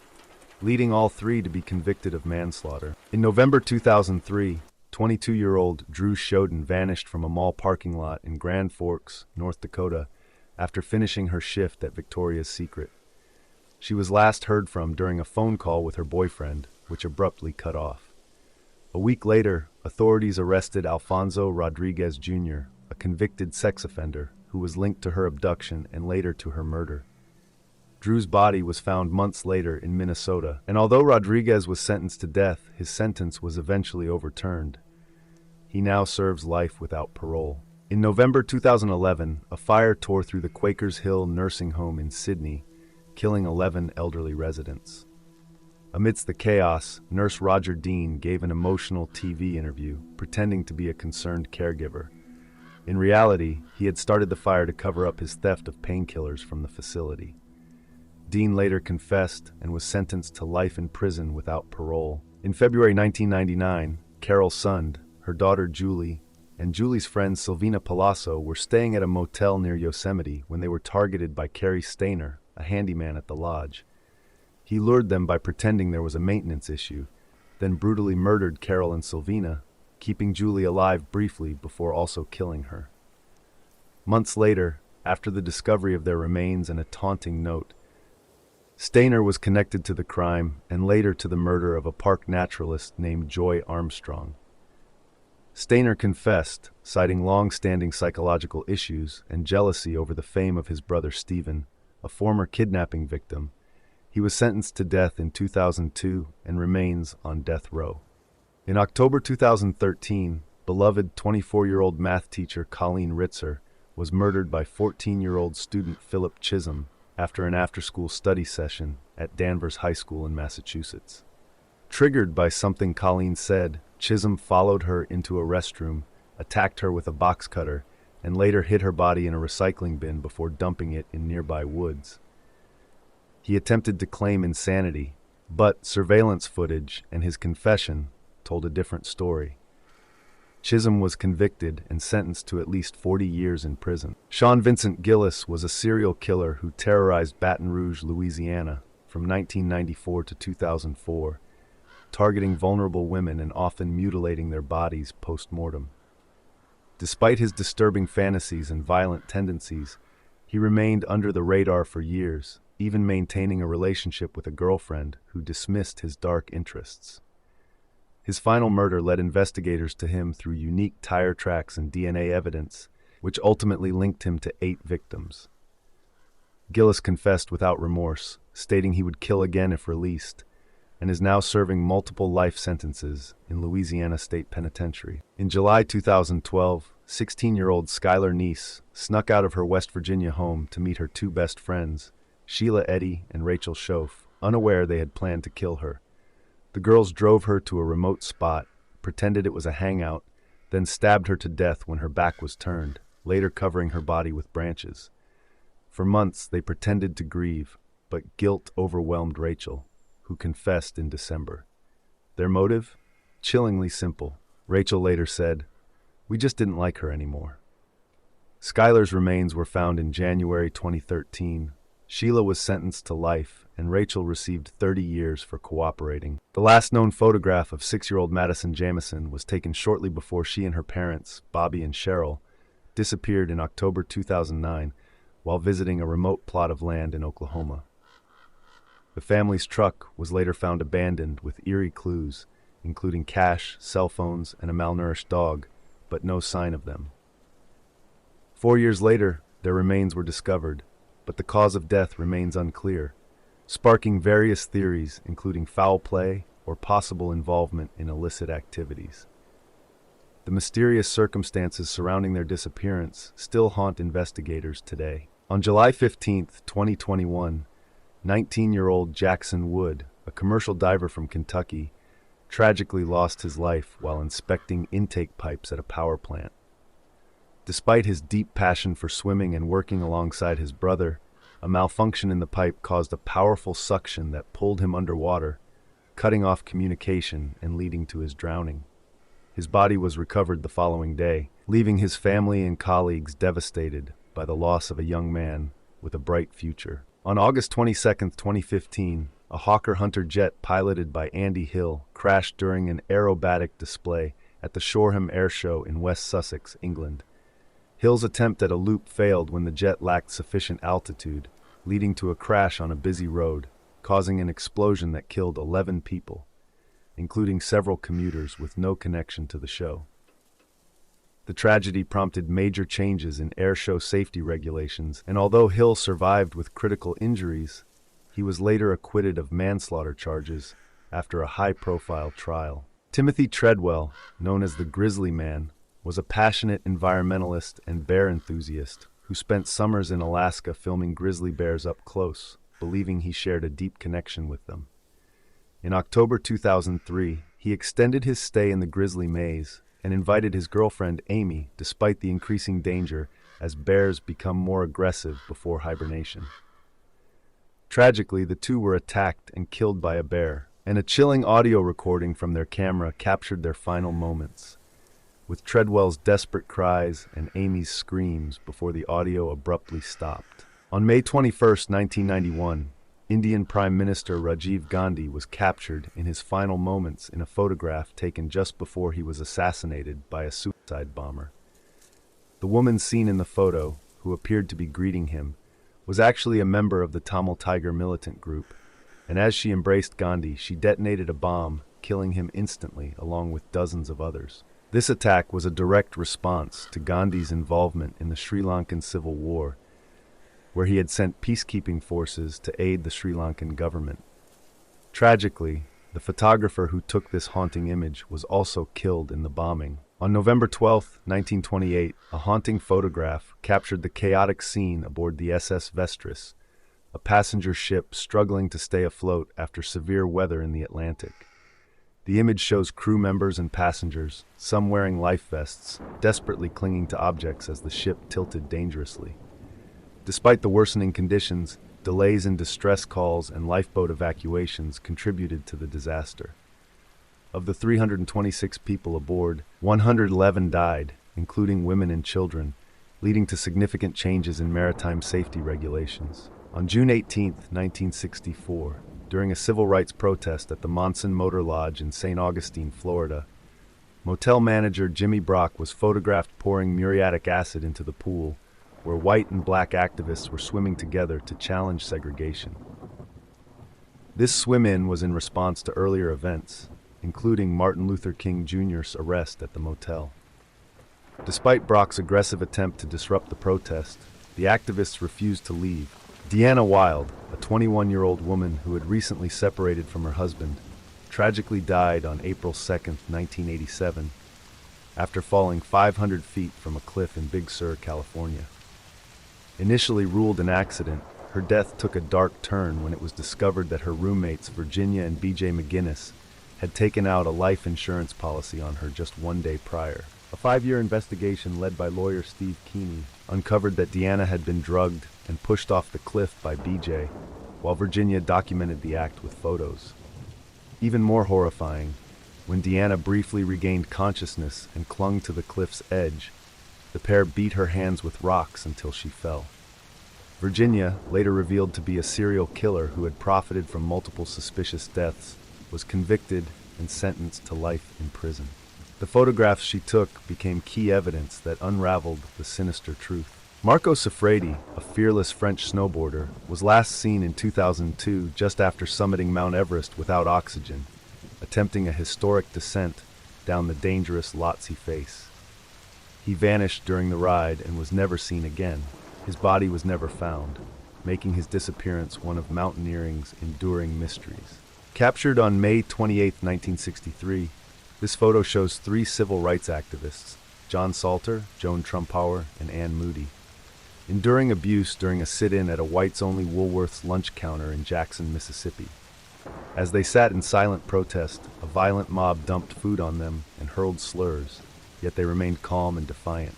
leading all 3 to be convicted of manslaughter. In November 2003, 22-year-old Drew Shoden vanished from a mall parking lot in Grand Forks, North Dakota, after finishing her shift at Victoria's Secret. She was last heard from during a phone call with her boyfriend, which abruptly cut off. A week later, authorities arrested Alfonso Rodriguez Jr., a convicted sex offender who was linked to her abduction and later to her murder. Drew's body was found months later in Minnesota, and although Rodriguez was sentenced to death, his sentence was eventually overturned. He now serves life without parole. In November 2011, a fire tore through the Quakers Hill nursing home in Sydney, killing 11 elderly residents. Amidst the chaos, nurse Roger Dean gave an emotional TV interview, pretending to be a concerned caregiver. In reality, he had started the fire to cover up his theft of painkillers from the facility. Dean later confessed and was sentenced to life in prison without parole. In February 1999, Carol Sund, her daughter Julie, and Julie's friend Silvina Palazzo were staying at a motel near Yosemite when they were targeted by Kerry Stainer, a handyman at the lodge. He lured them by pretending there was a maintenance issue, then brutally murdered Carol and Silvina, keeping Julie alive briefly before also killing her. Months later, after the discovery of their remains and a taunting note, Stainer was connected to the crime and later to the murder of a park naturalist named Joy Armstrong. Stainer confessed, citing long-standing psychological issues and jealousy over the fame of his brother Stephen, a former kidnapping victim. He was sentenced to death in 2002 and remains on death row. In October 2013, beloved 24-year-old math teacher Colleen Ritzer was murdered by 14-year-old student Philip Chisholm after an after-school study session at Danvers High School in Massachusetts. Triggered by something Colleen said, Chisholm followed her into a restroom, attacked her with a box cutter, and later hid her body in a recycling bin before dumping it in nearby woods. He attempted to claim insanity, But surveillance footage and his confession told a different story. Chisholm was convicted and sentenced to at least 40 years in prison. Sean Vincent Gillis was a serial killer who terrorized Baton Rouge, Louisiana, from 1994 to 2004, targeting vulnerable women and often mutilating their bodies post-mortem. Despite his disturbing fantasies and violent tendencies, he remained under the radar for years, even maintaining a relationship with a girlfriend who dismissed his dark interests. His final murder led investigators to him through unique tire tracks and DNA evidence, which ultimately linked him to 8 victims. Gillis confessed without remorse, stating he would kill again if released, and is now serving multiple life sentences in Louisiana State Penitentiary. In July 2012, 16-year-old Skylar Neese snuck out of her West Virginia home to meet her 2 best friends, Sheila Eddy and Rachel Schoaf, unaware they had planned to kill her. The girls drove her to a remote spot, pretended it was a hangout, then stabbed her to death when her back was turned, later covering her body with branches. For months, they pretended to grieve, but guilt overwhelmed Rachel, who confessed in December. Their motive? Chillingly simple. Rachel later said, "We just didn't like her anymore." Skylar's remains were found in January 2013. Sheila was sentenced to life, and Rachel received 30 years for cooperating. The last known photograph of 6-year-old Madison Jamison was taken shortly before she and her parents, Bobby and Cheryl, disappeared in October 2009 while visiting a remote plot of land in Oklahoma. The family's truck was later found abandoned with eerie clues, including cash, cell phones, and a malnourished dog, but no sign of them. 4 years later, their remains were discovered, but the cause of death remains unclear, sparking various theories including foul play or possible involvement in illicit activities. The mysterious circumstances surrounding their disappearance still haunt investigators today. On July 15, 2021, 19-year-old Jackson Wood, a commercial diver from Kentucky, tragically lost his life while inspecting intake pipes at a power plant. Despite his deep passion for swimming and working alongside his brother, a malfunction in the pipe caused a powerful suction that pulled him underwater, cutting off communication and leading to his drowning. His body was recovered the following day, leaving his family and colleagues devastated by the loss of a young man with a bright future. On August 22, 2015, a Hawker Hunter jet piloted by Andy Hill crashed during an aerobatic display at the Shoreham Air Show in West Sussex, England. Hill's attempt at a loop failed when the jet lacked sufficient altitude, leading to a crash on a busy road, causing an explosion that killed 11 people, including several commuters with no connection to the show. The tragedy prompted major changes in air show safety regulations, and although Hill survived with critical injuries, he was later acquitted of manslaughter charges after a high-profile trial. Timothy Treadwell, known as the Grizzly Man, was a passionate environmentalist and bear enthusiast who spent summers in Alaska filming grizzly bears up close, believing he shared a deep connection with them. In October 2003, he extended his stay in the grizzly maze and invited his girlfriend Amy, despite the increasing danger as bears become more aggressive before hibernation. Tragically, the two were attacked and killed by a bear, and a chilling audio recording from their camera captured their final moments, with Treadwell's desperate cries and Amy's screams before the audio abruptly stopped. On May 21, 1991, Indian Prime Minister Rajiv Gandhi was captured in his final moments in a photograph taken just before he was assassinated by a suicide bomber. The woman seen in the photo, who appeared to be greeting him, was actually a member of the Tamil Tiger militant group, and as she embraced Gandhi, she detonated a bomb, killing him instantly along with dozens of others. This attack was a direct response to Gandhi's involvement in the Sri Lankan Civil War, where he had sent peacekeeping forces to aid the Sri Lankan government. Tragically, the photographer who took this haunting image was also killed in the bombing. On November 12, 1928, a haunting photograph captured the chaotic scene aboard the SS Vestris, a passenger ship struggling to stay afloat after severe weather in the Atlantic. The image shows crew members and passengers, some wearing life vests, desperately clinging to objects as the ship tilted dangerously. Despite the worsening conditions, delays in distress calls and lifeboat evacuations contributed to the disaster. Of the 326 people aboard, 111 died, including women and children, leading to significant changes in maritime safety regulations. On June 18, 1964, during a civil rights protest at the Monson Motor Lodge in St. Augustine, Florida, motel manager Jimmy Brock was photographed pouring muriatic acid into the pool, where white and black activists were swimming together to challenge segregation. This swim-in was in response to earlier events, including Martin Luther King Jr.'s arrest at the motel. Despite Brock's aggressive attempt to disrupt the protest, the activists refused to leave. Deanna Wild, a 21-year-old woman who had recently separated from her husband, tragically died on April 2, 1987, after falling 500 feet from a cliff in Big Sur, California. Initially ruled an accident, her death took a dark turn when it was discovered that her roommates Virginia and B.J. McGinnis had taken out a life insurance policy on her just one day prior. A 5-year investigation led by lawyer Steve Keeney uncovered that Deanna had been drugged and pushed off the cliff by B.J., while Virginia documented the act with photos. Even more horrifying, when Deanna briefly regained consciousness and clung to the cliff's edge, the pair beat her hands with rocks until she fell. Virginia, later revealed to be a serial killer who had profited from multiple suspicious deaths, was convicted and sentenced to life in prison. The photographs she took became key evidence that unraveled the sinister truth. Marco Siffredi, a fearless French snowboarder, was last seen in 2002 just after summiting Mount Everest without oxygen, attempting a historic descent down the dangerous Lhotse face. He vanished during the ride and was never seen again. His body was never found, making his disappearance one of mountaineering's enduring mysteries. Captured on May 28, 1963, this photo shows 3 civil rights activists, John Salter, Joan Trumpauer, and Ann Moody, enduring abuse during a sit-in at a whites-only Woolworth's lunch counter in Jackson, Mississippi. As they sat in silent protest, a violent mob dumped food on them and hurled slurs, yet they remained calm and defiant.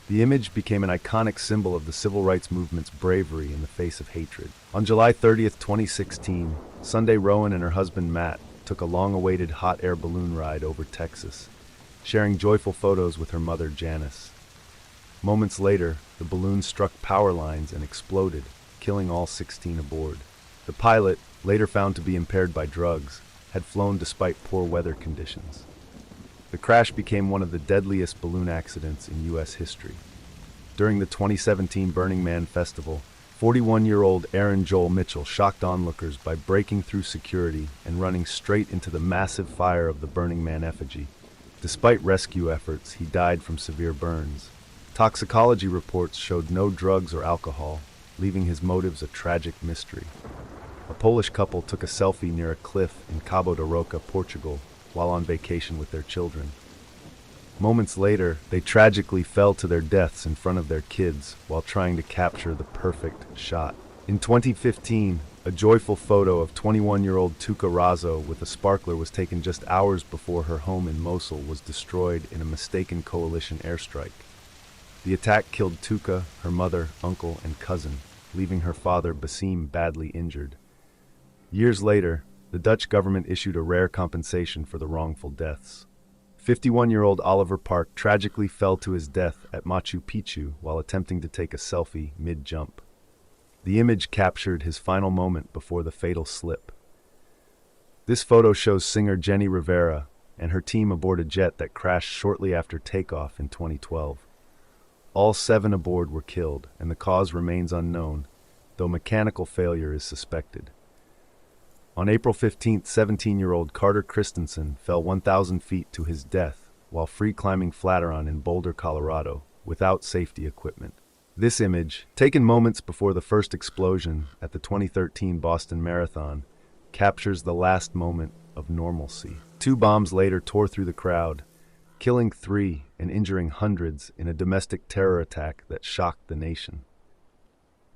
The image became an iconic symbol of the civil rights movement's bravery in the face of hatred. On July 30, 2016, Sunday Rowan and her husband Matt took a long-awaited hot air balloon ride over Texas, sharing joyful photos with her mother Janice. Moments later, the balloon struck power lines and exploded, killing all 16 aboard. The pilot, later found to be impaired by drugs, had flown despite poor weather conditions. The crash became one of the deadliest balloon accidents in U.S. history. During the 2017 Burning Man Festival, 41-year-old Aaron Joel Mitchell shocked onlookers by breaking through security and running straight into the massive fire of the Burning Man effigy. Despite rescue efforts, he died from severe burns. Toxicology reports showed no drugs or alcohol, leaving his motives a tragic mystery. A Polish couple took a selfie near a cliff in Cabo da Roca, Portugal, while on vacation with their children. Moments later, they tragically fell to their deaths in front of their kids while trying to capture the perfect shot. In 2015, a joyful photo of 21-year-old Tuka Razo with a sparkler was taken just hours before her home in Mosul was destroyed in a mistaken coalition airstrike. The attack killed Tuka, her mother, uncle, and cousin, leaving her father Basim badly injured. Years later, the Dutch government issued a rare compensation for the wrongful deaths. 51-year-old Oliver Park tragically fell to his death at Machu Picchu while attempting to take a selfie mid-jump. The image captured his final moment before the fatal slip. This photo shows singer Jenny Rivera and her team aboard a jet that crashed shortly after takeoff in 2012. All 7 aboard were killed, and the cause remains unknown, though mechanical failure is suspected. On April 15th, 17-year-old Carter Christensen fell 1,000 feet to his death while free-climbing Flatiron in Boulder, Colorado, without safety equipment. This image, taken moments before the first explosion at the 2013 Boston Marathon, captures the last moment of normalcy. 2 bombs later tore through the crowd, killing 3 and injuring hundreds in a domestic terror attack that shocked the nation.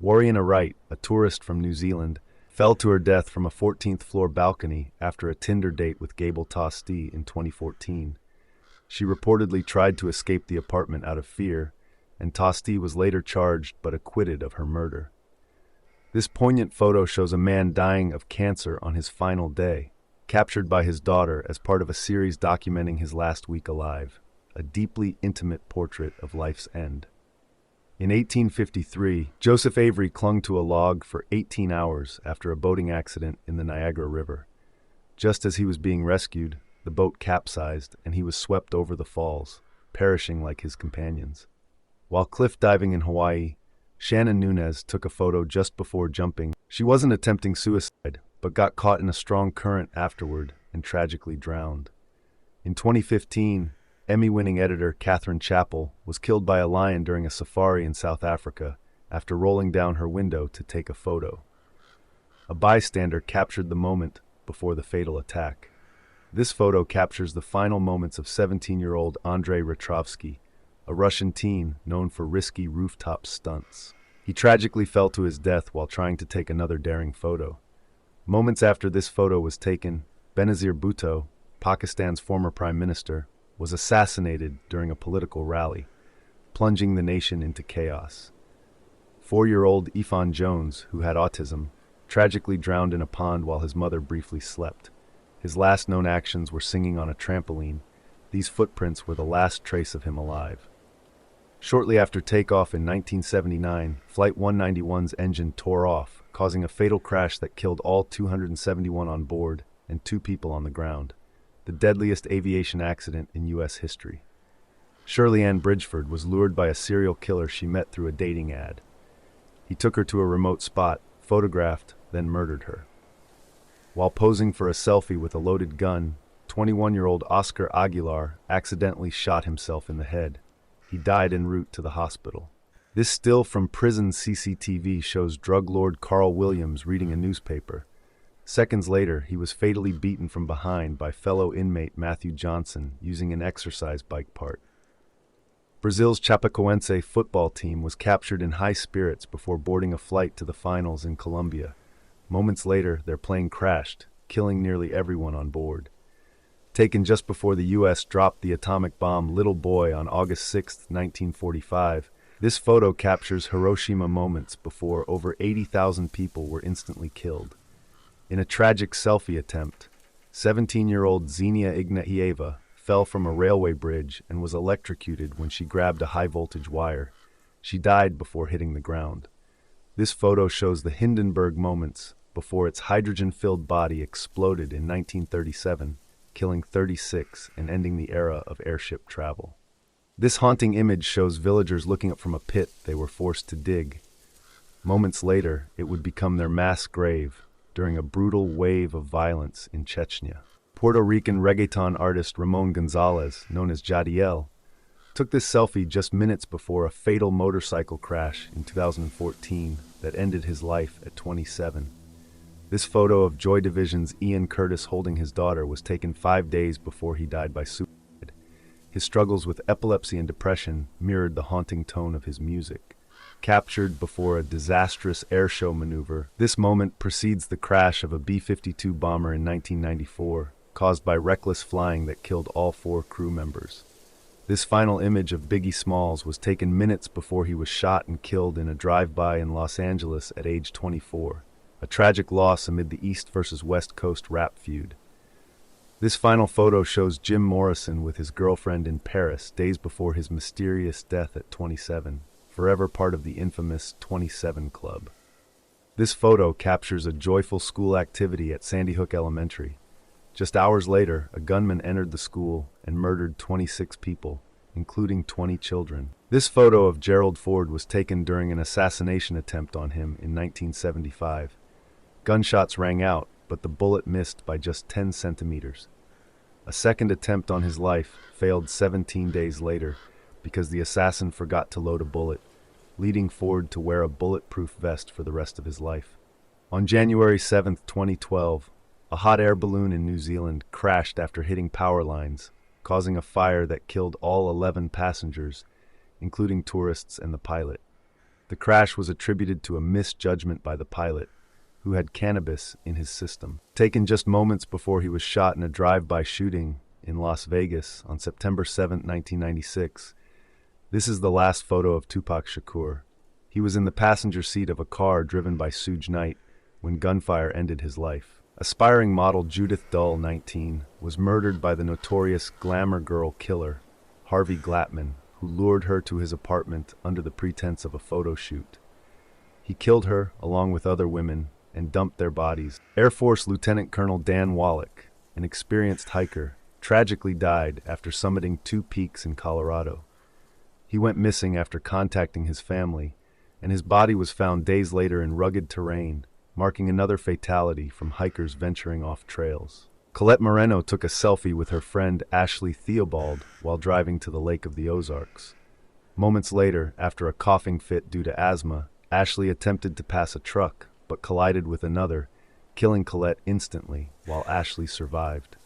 Warriana Wright, a tourist from New Zealand, fell to her death from a 14th floor balcony after a Tinder date with Gable Tosti in 2014. She reportedly tried to escape the apartment out of fear, and Tosti was later charged but acquitted of her murder. This poignant photo shows a man dying of cancer on his final day, captured by his daughter as part of a series documenting his last week alive, a deeply intimate portrait of life's end. In 1853, Joseph Avery clung to a log for 18 hours after a boating accident in the Niagara River. Just as he was being rescued, the boat capsized and he was swept over the falls, perishing like his companions. While cliff diving in Hawaii, Shannon Nunez took a photo just before jumping. She wasn't attempting suicide, but got caught in a strong current afterward and tragically drowned. In 2015, Emmy-winning editor Catherine Chappell was killed by a lion during a safari in South Africa after rolling down her window to take a photo. A bystander captured the moment before the fatal attack. This photo captures the final moments of 17-year-old Andrei Retrovsky, a Russian teen known for risky rooftop stunts. He tragically fell to his death while trying to take another daring photo. Moments after this photo was taken, Benazir Bhutto, Pakistan's former prime minister, was assassinated during a political rally, plunging the nation into chaos. 4-year-old Ifan Jones, who had autism, tragically drowned in a pond while his mother briefly slept. His last known actions were singing on a trampoline. These footprints were the last trace of him alive. Shortly after takeoff in 1979, Flight 191's engine tore off, causing a fatal crash that killed all 271 on board and 2 people on the ground, the deadliest aviation accident in U.S. history. Shirley Ann Bridgeford was lured by a serial killer she met through a dating ad. He took her to a remote spot, photographed, then murdered her. While posing for a selfie with a loaded gun, 21-year-old Oscar Aguilar accidentally shot himself in the head. He died en route to the hospital. This still from prison CCTV shows drug lord Carl Williams reading a newspaper. Seconds later, he was fatally beaten from behind by fellow inmate Matthew Johnson using an exercise bike part. Brazil's Chapecoense football team was captured in high spirits before boarding a flight to the finals in Colombia. Moments later, their plane crashed, killing nearly everyone on board. Taken just before the U.S. dropped the atomic bomb Little Boy on August 6, 1945, this photo captures Hiroshima moments before over 80,000 people were instantly killed. In a tragic selfie attempt, 17-year-old Xenia Ignatieva fell from a railway bridge and was electrocuted when she grabbed a high-voltage wire. She died before hitting the ground. This photo shows the Hindenburg moments before its hydrogen-filled body exploded in 1937, killing 36 and ending the era of airship travel. This haunting image shows villagers looking up from a pit they were forced to dig. Moments later, it would become their mass grave during a brutal wave of violence in Chechnya. Puerto Rican reggaeton artist Ramon Gonzalez, known as Jadiel, took this selfie just minutes before a fatal motorcycle crash in 2014 that ended his life at 27. This photo of Joy Division's Ian Curtis holding his daughter was taken 5 days before he died by suicide. His struggles with epilepsy and depression mirrored the haunting tone of his music. Captured before a disastrous airshow maneuver, this moment precedes the crash of a B-52 bomber in 1994, caused by reckless flying that killed all 4 crew members. This final image of Biggie Smalls was taken minutes before he was shot and killed in a drive-by in Los Angeles at age 24. A tragic loss amid the East versus West Coast rap feud. This final photo shows Jim Morrison with his girlfriend in Paris days before his mysterious death at 27, forever part of the infamous 27 Club. This photo captures a joyful school activity at Sandy Hook Elementary. Just hours later, a gunman entered the school and murdered 26 people, including 20 children. This photo of Gerald Ford was taken during an assassination attempt on him in 1975. Gunshots rang out, but the bullet missed by just 10 centimeters. A second attempt on his life failed 17 days later because the assassin forgot to load a bullet, leading Ford to wear a bulletproof vest for the rest of his life. On January 7, 2012, a hot air balloon in New Zealand crashed after hitting power lines, causing a fire that killed all 11 passengers, including tourists and the pilot. The crash was attributed to a misjudgment by the pilot, who had cannabis in his system. Taken just moments before he was shot in a drive-by shooting in Las Vegas on September 7, 1996, this is the last photo of Tupac Shakur. He was in the passenger seat of a car driven by Suge Knight when gunfire ended his life. Aspiring model Judith Dull, 19, was murdered by the notorious glamour girl killer, Harvey Glattman, who lured her to his apartment under the pretense of a photo shoot. He killed her, along with other women, and dumped their bodies. Air Force Lieutenant Colonel Dan Wallach, an experienced hiker, tragically died after summiting 2 peaks in Colorado. He went missing after contacting his family, and his body was found days later in rugged terrain, marking another fatality from hikers venturing off trails. Colette Moreno took a selfie with her friend Ashley Theobald while driving to the Lake of the Ozarks. Moments later, after a coughing fit due to asthma, Ashley attempted to pass a truck, but collided with another, killing Colette instantly, while Ashley survived.